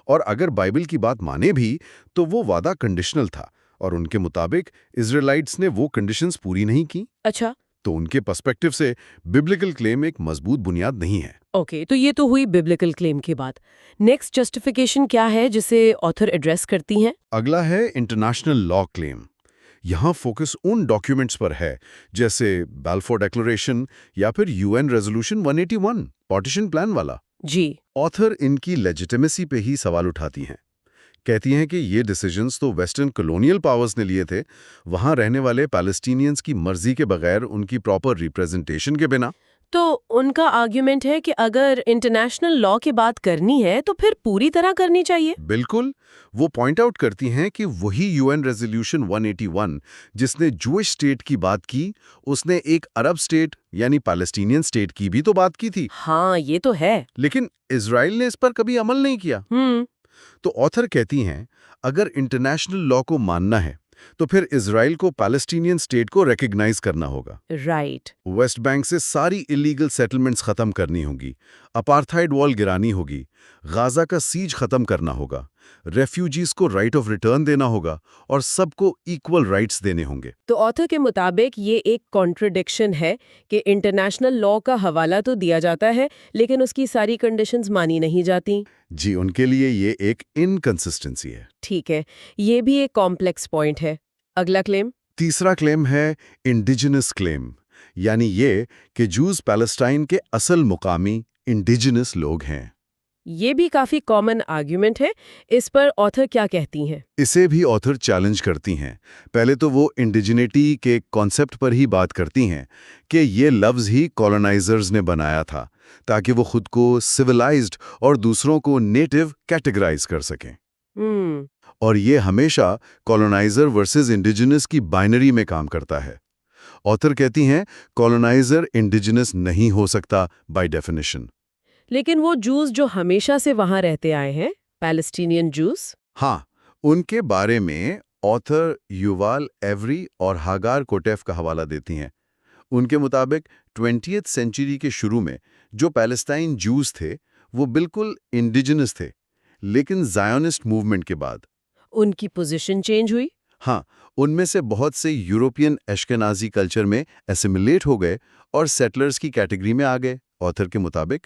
اور اگر بائبل کی بات مانے بھی تو وہ وعدہ کنڈیشنل تھا اور ان کے مطابق اسرائیلائٹس نے وہ کنڈیشنز پوری نہیں کی. اچھا. تو ان کے پرسپیکٹو سے ببلیکل کلیم ایک مضبوط بنیاد نہیں ہے. اوکے، تو یہ تو ہوئی ببلیکل کلیم کی بات. نیکسٹ جسٹیفیکیشن کیا ہے جسے آتھر ایڈریس کرتی ہیں؟ اگلا ہے انٹرنیشنل لا کلیم. یہاں فوکس ان ڈاکیومنٹس پر ہے جیسے بالفور ڈیکلریشن یا پھر UN ریزولوشن 181 پارٹیشن پلان والا. جی. آتھر ان کی لیجیٹیمیسی پہ ہی سوال اٹھاتی ہیں. کہتی ہیں کہ یہ ڈیسیجنز تو ویسٹرن کلونیل پاورز نے لیے تھے، وہاں رہنے والے پیلسٹینینز کی مرضی کے بغیر ان کی پراپر ریپریزنٹیشن کے بنا. تو ان کا آرگیومنٹ ہے کہ اگر انٹرنیشنل لا کی بات کرنی ہے تو پھر پوری طرح کرنی چاہیے. بالکل. وہ پوائنٹ آؤٹ کرتی ہیں کہ وہی UN ریزولوشن 181 جس نے جوئش اسٹیٹ کی بات کی، اس نے ایک عرب اسٹیٹ یعنی پیلسٹینین اسٹیٹ کی بھی تو بات کی تھی. ہاں یہ تو ہے. لیکن اسرائیل نے اس پر کبھی عمل نہیں کیا. تو آتھر کہتی ہیں اگر انٹرنیشنل لا کو ماننا ہے تو پھر اسرائیل کو پیلسٹینین اسٹیٹ کو ریکگنائز کرنا ہوگا. رائٹ. ویسٹ بینک سے ساری الیگل سیٹلمنٹس ختم کرنی ہوں گی، اپارتھائڈ وال گرانی ہوگی، غازہ کا سیج ختم کرنا ہوگا، ریفیوجیز کو رائٹ آف ریٹرن دینا ہوگا اور سب کو ایکول رائٹس دینے ہوں گے. تو آتھر کے مطابق یہ ایک کانٹرڈکشن ہے کہ انٹرنیشنل لا کا حوالہ تو دیا جاتا ہے لیکن اس کی ساری کنڈیشنز مانی نہیں جاتی. جی، ان کے لیے یہ ایک انکنسسٹنسی ہے. ٹھیک ہے، یہ بھی ایک کمپلیکس پوائنٹ ہے. اگلا کلیم. تیسرا کلیم ہے انڈیجنس کلیم، یعنی یہ کہ جوز پیلسٹائن کے اصل مقامی انڈیجنس لوگ ہیں. یہ بھی کافی کامن آرگیومنٹ ہے. اس پر آتھر کیا کہتی ہیں؟ اسے بھی آتھر چیلنج کرتی ہیں. پہلے تو وہ انڈیجنیٹی کے کانسیپٹ پر ہی بات کرتی ہیں کہ یہ لفظ ہی کولونائزرز نے بنایا تھا تاکہ وہ خود کو سویلائزڈ اور دوسروں کو نیٹو کیٹیگرائز کر سکیں. اور یہ ہمیشہ کولونائزر ورسز انڈیجنس کی بائنری میں کام کرتا ہے. آتھر کہتی ہیں کولونائزر انڈیجنس نہیں ہو سکتا بائی ڈیفینیشن. لیکن وہ جوز جو ہمیشہ سے وہاں رہتے آئے ہیں، پیلسٹینین جوز، ہاں، ان کے بارے میں آتھر یووال ایوری اور ہاگار کوٹیف کا حوالہ دیتی ہیں. ان کے مطابق 20th سینچری کے شروع میں جو پیلسٹائن جوز تھے وہ بالکل انڈیجنس تھے، لیکن زائونسٹ موومنٹ کے بعد ان کی پوزیشن چینج ہوئی. ہاں، ان میں سے بہت سے یورپین اشکنازی کلچر میں ایسیمیلیٹ ہو گئے اور سیٹلرز کی کیٹیگری میں آ گئے آتھر کے مطابق،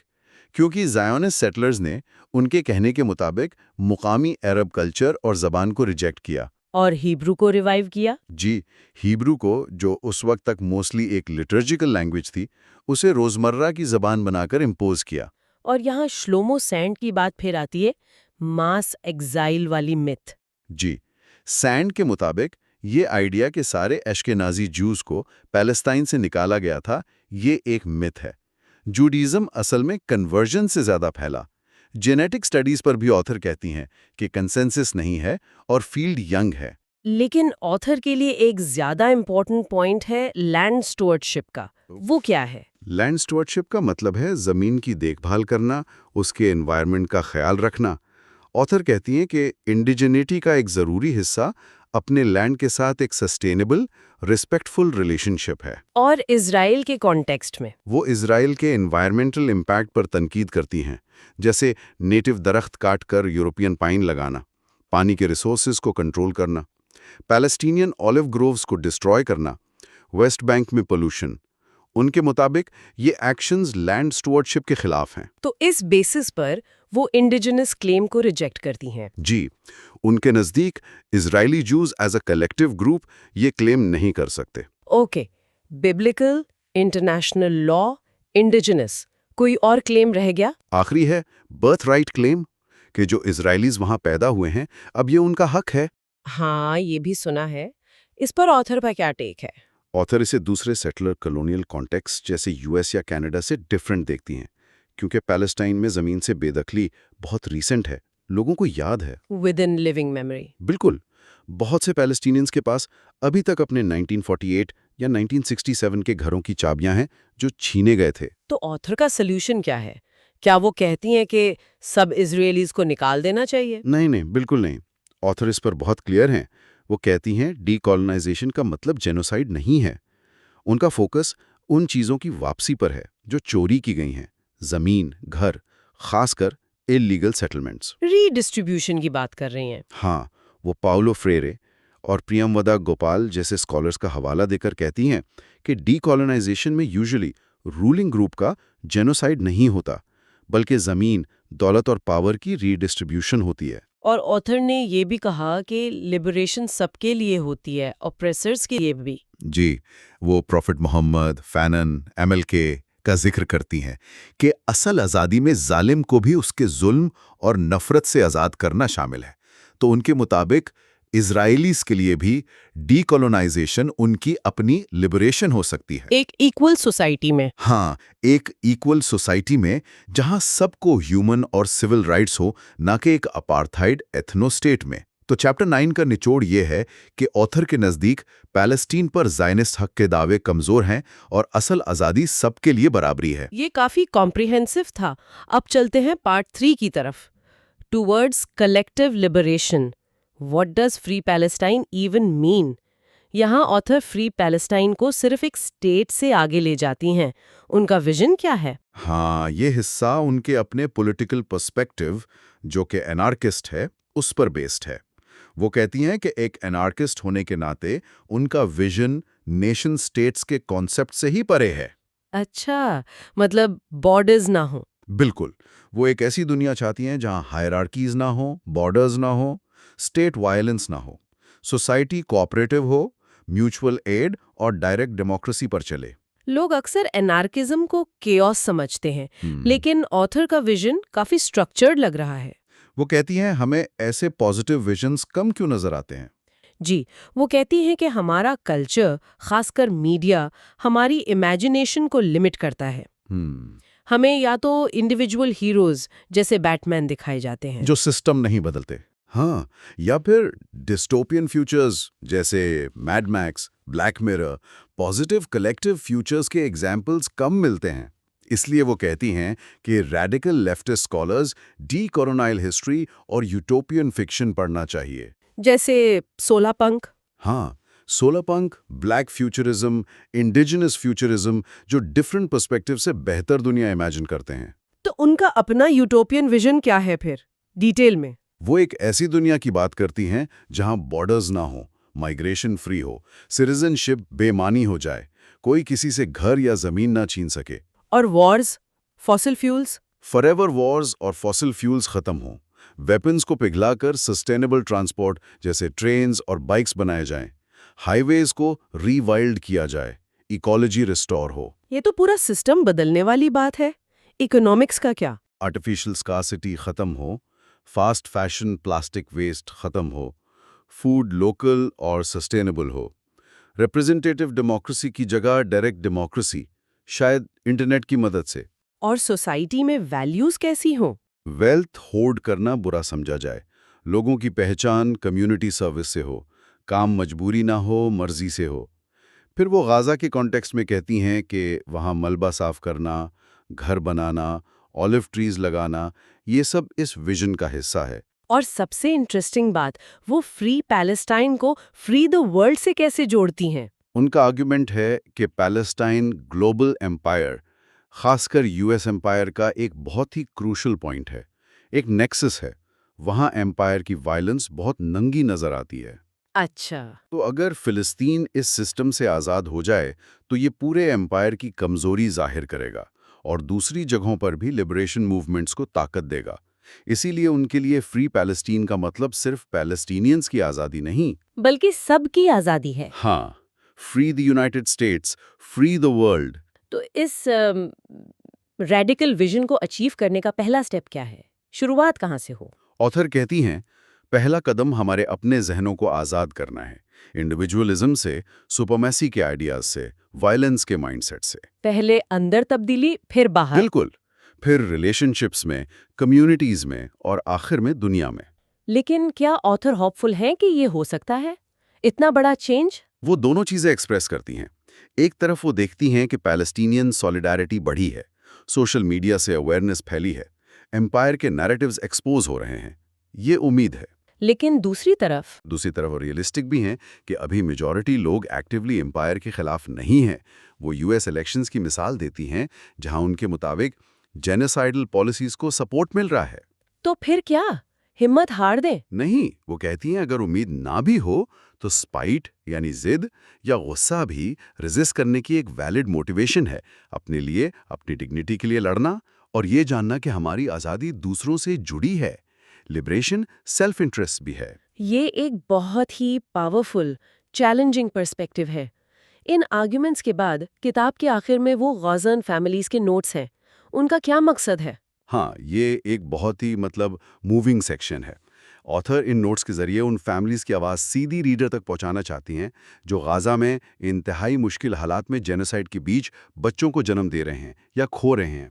کیونکہ زائونسٹ سیٹلرز نے ان کے کہنے کے مطابق مقامی عرب کلچر اور زبان کو ریجیکٹ کیا. اور ہیبرو کو ریوائیو کیا. جی، ہیبرو کو جو اس وقت تک موسٹلی ایک لٹرجیکل لینگویج تھی، اسے روزمرہ کی زبان بنا کر امپوز کیا. اور یہاں شلومو سینڈ کی بات پھر آتی ہے، ماس ایگزائل والی مت. جی، سینڈ کے مطابق یہ آئیڈیا کہ سارے اشکنازی جوز کو پیلسٹائن سے نکالا گیا تھا، یہ ایک مت ہے. جوڈیزم اصل میں کنورژن سے زیادہ پھیلا. جینیٹک سٹڈیز پر بھی آتھر کہتی ہیں کہ کنسنسس نہیں ہے اور فیلڈ ینگ ہے. لیکن آتھر کے لیے ایک زیادہ امپورٹنٹ پوائنٹ ہے لینڈ سٹوارڈشپ کا. وہ کیا ہے؟ لینڈ سٹوارڈشپ کا مطلب ہے زمین کی دیکھ بھال کرنا، اس کے انوائرمنٹ کا خیال رکھنا. آتھر کہتی ہیں کہ انڈیجنیٹی کا ایک ضروری حصہ اپنے لینڈ کے ساتھ ایک سسٹینیبل، ریسپیکٹفل ریلیشن شپ ہے. اور اسرائیل کے کانٹیکسٹ میں وہ اسرائیل کے انوائرمنٹل امپیکٹ پر تنقید کرتی ہیں، جیسے نیٹو درخت کاٹ کر یورپین پائن لگانا، پانی کے ریسورسز کو کنٹرول کرنا، پیلسٹینین اولیو گرووز کو ڈسٹروائے کرنا، ویسٹ بینک میں پولوشن. ان کے مطابق یہ ایکشنز لینڈ اسٹوارڈشپ کے خلاف ہیں۔ تو اس بیسس پر وہ انڈیجنس کلیم کو ریجیکٹ کرتی ہیں۔ جی، ان کے نزدیک اسرائیلی جوز ایز اے کلیکٹیو گروپ یہ کلیم نہیں کر سکتے۔ Okay, biblical, international law, indigenous, کوئی اور کلیم رہ گیا؟ آخری ہے برتھ رائٹ کلیم، کہ جو اسرائیلیز وہاں پیدا ہوئے ہیں اب یہ ان کا حق ہے۔ ہاں، یہ بھی سنا ہے۔ اس پر آتھر کا کیا ٹیک ہے؟ آتھر اسے دوسرے سیٹلر کلونیل کانٹیکسٹ جیسے یو ایس یا کینیڈا سے ڈیفرنٹ دیکھتی ہیں، کیونکہ پیلسٹائن میں زمین سے بے دخلی بہت ریسنٹ ہے، لوگوں کو یاد ہے۔ Within living memory. بالکل، بہت سے پیلسٹینینز کے پاس ابھی تک اپنے 1948 یا 1967 کے گھروں کی چابیاں ہیں جو چھینے گئے تھے۔ تو آتھر کا سلیوشن کیا ہے؟ کیا وہ کہتی ہیں کہ سب اسرائیلیز کو نکال دینا چاہیے؟ نہیں، بالکل نہیں۔ آتھر اس پر بہت کلیئر ہیں۔ وہ کہتی ہیں ڈی کالونائزیشن کا مطلب جینوسائیڈ نہیں ہے۔ ان کا فوکس ان چیزوں کی واپسی پر ہے جو چوری کی گئی ہیں، زمین، گھر، خاص کر اللیگل سیٹلمنٹس۔ ری ڈسٹریبیوشن کی بات کر رہی ہیں۔ ہاں، وہ پاولو فریرے اور پریم ودا گوپال جیسے اسکالرز کا حوالہ دے کر کہتی ہیں کہ ڈی کالونائزیشن میں یوزلی رولنگ گروپ کا جینوسائیڈ نہیں ہوتا، بلکہ زمین، دولت اور پاور کی ری ڈسٹریبیوشن ہوتی ہے۔ اور آتھر نے یہ بھی کہا کہ لبریشن سب کے لیے ہوتی ہے، اوپریسرز کے لیے بھی۔ جی، وہ پروفٹ محمد، فینن، MLK کا ذکر کرتی ہیں کہ اصل آزادی میں ظالم کو بھی اس کے ظلم اور نفرت سے آزاد کرنا شامل ہے۔ تو ان کے مطابق اسرائیلیز کے لیے بھی ڈی کالونائزیشن ان کی اپنی لبریشن ہو سکتی ہے۔ ایک ایکول سوسائٹی میں۔ ہاں، ایک ایکول سوسائٹی میں جہاں سب کو ہیومن اور سول رائٹس ہو، نہ کہ ایک اپارتھائڈ ایتھنو اسٹیٹ میں۔ تو چیپٹر 9 کا نچوڑ یہ ہے کہ آتھر کے نزدیک پیلسٹین پر زائنسٹ حق کے دعوے کمزور ہیں اور اصل آزادی سب کے لیے برابری ہے۔ یہ کافی کمپریہنسو تھا۔ اب چلتے ہیں پارٹ 3 کی طرف، towards collective liberation. What does free Palestine even mean? یہاں آتھر فری پیلسٹائن کو صرف ایک اسٹیٹ سے آگے لے جاتی ہیں۔ ان کا ویژن کیا ہے؟ ہاں، یہ حصہ ان کے اپنے پولیٹیکل پرسپیکٹو، جو کہ انارکسٹ ہے، اس پر بیسڈ ہے۔ وہ کہتی ہیں کہ ایک انارکسٹ ہونے کے ناطے ان کا ویژن نیشن سٹیٹس کے کانسیپٹ سے ہی پرے ہے۔ اچھا، مطلب بارڈرز نہ ہوں۔ بالکل، وہ ایک ایسی دنیا چاہتی ہیں جہاں ہائرارکیز نہ ہوں، بارڈرز نہ ہوں، اسٹیٹ وائلنس نہ ہو، سوسائٹی کوآپریٹو ہو، میوچول ایڈ اور ڈائریکٹ ڈیموکریسی پر چلے۔ لوگ اکثر انارکزم کو کیوس سمجھتے ہیں، لیکن آتھر کا ویژن کافی سٹرکچرڈ لگ رہا ہے۔ وہ کہتی ہیں ہمیں ایسے پازیٹیو ویژنز کم کیوں نظر آتے ہیں؟ جی، وہ کہتی ہیں کہ ہمارا کلچر، خاص کر میڈیا، ہماری امیجنیشن کو لمٹ کرتا ہے۔ ہمیں یا تو انڈیویجول ہیروز جیسے بیٹ مین دکھائے جاتے ہیں جو سسٹم نہیں بدلتے، ہاں، یا پھر ڈسٹوپین فیوچرز جیسے Mad Max, Black Mirror, positive collective futures کے ایگزامپلز کم ملتے ہیں۔ اس لیے وہ کہتی ہیں کہ radical leftist scholars decolonial history اور یوٹوپین فکشن پڑھنا چاہیے، جیسے سولار پنک۔ ہاں، solar punk, black futurism, indigenous futurism, جو ڈفرنٹ پرسپیکٹیو سے بہتر دنیا امیجن کرتے ہیں۔ تو ان کا اپنا یوٹوپین ویژن کیا ہے پھر ڈیٹیل میں؟ وہ ایک ایسی دنیا کی بات کرتی ہیں جہاں بارڈرز نہ ہوں، مائیگریشن فری ہو، سٹیزن شپ بے معنی ہو جائے، کوئی کسی سے گھر یا زمین نہ چھین سکے، اور wars, fossil fuels? For ever wars اور فاسل فیولز ختم ہوں، ویپنز کو پگھلا کر سسٹینیبل ٹرانسپورٹ جیسے ٹرینز اور بائکس بنائے جائیں، ہائی ویز کو ری وائلڈ کیا جائے، ایکولوجی ریسٹور ہو۔ یہ تو پورا سسٹم بدلنے والی بات ہے۔ اکنامکس کا کیا؟ آرٹیفیشل اسکارسٹی ختم ہو، فاسٹ فیشن پلاسٹک ویسٹ ختم ہو، فوڈ لوکل اور سسٹینیبل ہو، ریپرزنٹیٹیو ڈیموکریسی کی جگہ ڈائریکٹ ڈیموکریسی، شاید انٹرنیٹ کی مدد سے۔ اور سوسائٹی میں ویلیوز کیسی ہوں؟ ویلتھ ہورڈ کرنا برا سمجھا جائے، لوگوں کی پہچان کمیونٹی سروس سے ہو، کام مجبوری نہ ہو، مرضی سے ہو۔ پھر وہ غازہ کے کانٹیکسٹ میں کہتی ہیں کہ وہاں ملبہ صاف کرنا، گھر بنانا، اولیو ٹریز لگانا، یہ سب اس ویژن کا حصہ ہے۔ اور سب سے انٹرسٹنگ بات، وہ فری پیلسٹائن کو فری دی ورلڈ سے کیسے جوڑتی ہیں؟ ان کا آرگیومنٹ ہے کہ پیلسٹائن گلوبل ایمپائر، خاص کر US ایمپائر کا ایک بہت ہی کروشل پوائنٹ ہے، ایک نیکسس ہے۔ وہاں ایمپائر کی وائلنس بہت ننگی نظر آتی ہے۔ اچھا، تو اگر فلسطین اس سسٹم سے آزاد ہو جائے تو یہ پورے ایمپائر کی کمزوری ظاہر کرے گا اور دوسری جگہوں پر بھی لبریشن موومنٹس کو طاقت دے گا۔ اسی لیے ان کے لیے فری پیلسٹین کا مطلب صرف پیلسٹینینز کی آزادی نہیں، بلکہ سب کی آزادی ہے۔ ہاں، free the United States, free the world. تو اس ریڈیکل ویژن کو اچیو کرنے کا پہلا سٹیپ کیا ہے؟ شروعات کہاں سے ہو؟ آتھر کہتی ہیں، پہلا قدم ہمارے اپنے ذہنوں کو آزاد کرنا ہے، انڈیویجولزم سے، سپرمیسی کے آئیڈیاز سے، وائلنس کے مائنڈ سیٹ سے۔ پہلے اندر تبدیلی، پھر باہر۔ بالکل، پھر ریلیشن شپس میں، کمیونٹیز میں اور آخر میں دنیا میں۔ لیکن کیا آتھر ہوپ فل ہیں کہ یہ ہو سکتا ہے اتنا بڑا چینج؟ وہ دونوں چیزیں ایکسپریس کرتی ہیں۔ ایک طرف وہ دیکھتی ہیں کہ پیلسٹینین سولیڈیرٹی بڑھی ہے، سوشل میڈیا سے اویئرنس پھیلی ہے، ایمپائر کے نیریٹیوز ایکسپوز ہو رہے ہیں، یہ امید ہے۔ لیکن دوسری طرف ریئلسٹک بھی ہیں کہ ابھی میجورٹی لوگ ایکٹیولی امپائر کے خلاف نہیں ہیں۔ وہ یو ایس الیکشنز کی مثال دیتی ہیں جہاں ان کے مطابق جینوسائیڈل پالیسیز کو سپورٹ مل رہا ہے۔ تو پھر کیا ہمت ہار دیں؟ نہیں، وہ کہتی ہیں اگر امید نہ بھی ہو تو اسپائٹ یعنی ضد یا غصہ بھی ریزسٹ کرنے کی ایک ویلڈ موٹیویشن ہے، اپنے لیے، اپنی ڈگنیٹی کے لیے لڑنا اور یہ جاننا کہ ہماری آزادی دوسروں سے جڑی ہے۔ لبریشن سیلف انٹرسٹ بھی ہے۔ یہ ایک بہت ہی پاورفل، چیلنجنگ پرسپیکٹیو ہے۔ ان آرگیومنٹس کے بعد کتاب کے آخر میں وہ غازن فیملیز کے نوٹس ہیں، ان کا کیا مقصد ہے؟ ہاں، یہ ایک بہت ہی موونگ سیکشن ہے۔ آتھر ان نوٹس کے ذریعے ان فیملیز کی آواز سیدھی ریڈر تک پہنچانا چاہتی ہیں جو غازہ میں انتہائی مشکل حالات میں جینوسائیڈ کے بیچ بچوں کو جنم دے رہے ہیں یا کھو رہے ہیں۔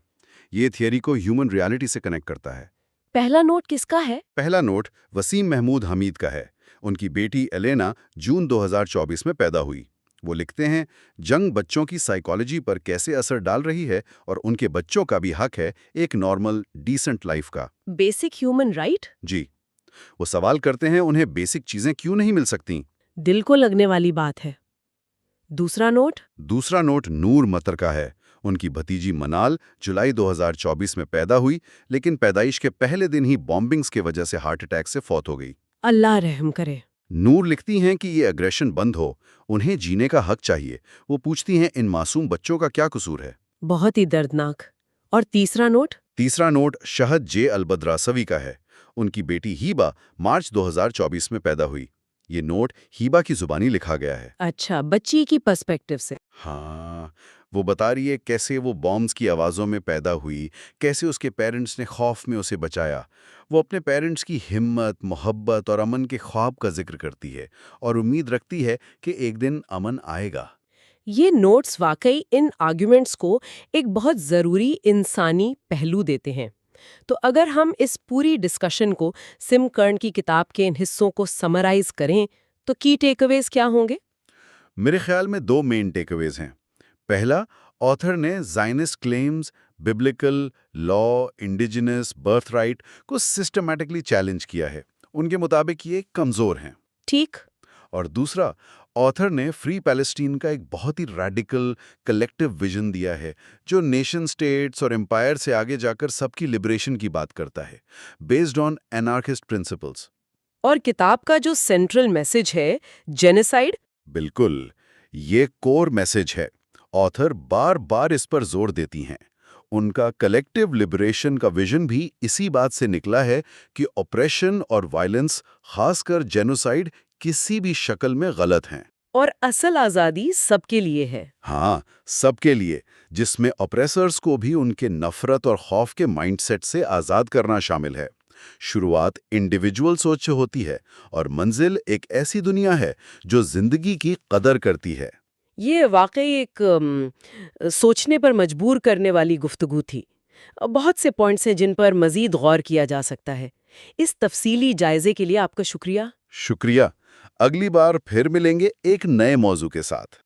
یہ تھیوری کو ہیومن ریالٹی سے کنیکٹ کرتا ہے۔ پہلا نوٹ کس کا ہے؟ پہلا نوٹ وسیم محمود حمید کا ہے۔ ان کی بیٹی ایلینا جون 2024 میں پیدا ہوئی۔ وہ لکھتے ہیں، جنگ بچوں کی سائیکالوجی پر کیسے اثر ڈال رہی ہے اور ان کے بچوں کا بھی حق ہے ایک نارمل، ڈیسنٹ لائف کا۔ Basic human right? جی، وہ سوال کرتے ہیں انہیں بیسک چیزیں کیوں نہیں مل سکتیں؟ دل کو لگنے والی بات ہے۔ دوسرا نوٹ نور مطر کا ہے۔ ان کی بھتیجی منال جولائی 2024 میں پیدا ہوئی، لیکن پیدائش کے پہلے دن ہی بامبنگز کی وجہ سے ہارٹ اٹیک سے فوت ہو گئی۔ اللہ رحم کرے۔ نور لکھتی ہیں کہ یہ اگریشن بند ہو، انہیں جینے کا حق چاہیے۔ وہ پوچھتی ہیں ان معصوم بچوں کا کیا قصور ہے؟ بہت ہی دردناک۔ اور تیسرا نوٹ شہد جے البدراسوی کا ہے۔ ان کی بیٹی ہیبا مارچ 2024 میں پیدا ہوئی۔ یہ نوٹ ہیبا کی زبانی لکھا گیا ہے۔ اچھا، بچی کی پرسپیکٹیو سے۔ ہاں، وہ بتا رہی ہے کیسے وہ بامز کی آوازوں میں پیدا ہوئی، کیسے اس کے پیرنٹس نے خوف میں اسے بچایا۔ وہ اپنے پیرنٹس کی ہمت، محبت اور امن کے خواب کا ذکر کرتی ہے اور امید رکھتی ہے کہ ایک دن امن آئے گا۔ یہ نوٹس واقعی ان آرگیومنٹس کو ایک بہت ضروری انسانی پہلو دیتے ہیں۔ تو اگر ہم اس پوری ڈسکشن کو سم کرن کی کتاب کے ان حصوں کو سمرائز کریں تو کی ٹیک اویز کیا ہوں گے؟ میرے خیال میں 2 مین ٹیک اویز ہیں۔ پہلا، آتھر نے زائنسٹ کلیمز، ببلیکل لا، انڈیجنس برتھ رائٹ کو سسٹمیٹکلی چیلنج کیا ہے۔ ان کے مطابق یہ کمزور ہیں۔ ٹھیک۔ اور دوسرا، آتھر نے فری پیلسٹین کا ایک بہت ہی ریڈیکل کلیکٹیو ویژن دیا ہے جو نیشن سٹیٹس اور امپائر سے آگے جا کر سب کی لبریشن کی بات کرتا ہے، بیسڈ آن انارکسٹ پرنسپلز۔ اور کتاب کا جو سینٹرل میسج ہے، جینوسائیڈ، بالکل، یہ کور میسج ہے۔ آتھر بار بار اس پر زور دیتی ہیں۔ ان کا کلیکٹیو لبریشن کا ویژن بھی اسی بات سے نکلا ہے کہ آپریشن اور وائلنس، خاص کر جینوسائیڈ، کسی بھی شکل میں غلط ہیں۔ اور اصل آزادی سب کے لیے ہے۔ ہاں، سب کے لیے، جس میں اپریسرز کو بھی ان کے نفرت اور خوف کے مائنڈ سیٹ سے آزاد کرنا شامل ہے۔ شروعات انڈیویجول سوچ سے ہوتی ہے اور منزل ایک ایسی دنیا ہے جو زندگی کی قدر کرتی ہے۔ یہ واقعی ایک سوچنے پر مجبور کرنے والی گفتگو تھی۔ بہت سے پوائنٹس ہیں جن پر مزید غور کیا جا سکتا ہے۔ اس تفصیلی جائزے کے لیے آپ کا شکریہ۔ شکریہ۔ اگلی بار پھر ملیں گے ایک نئے موضوع کے ساتھ۔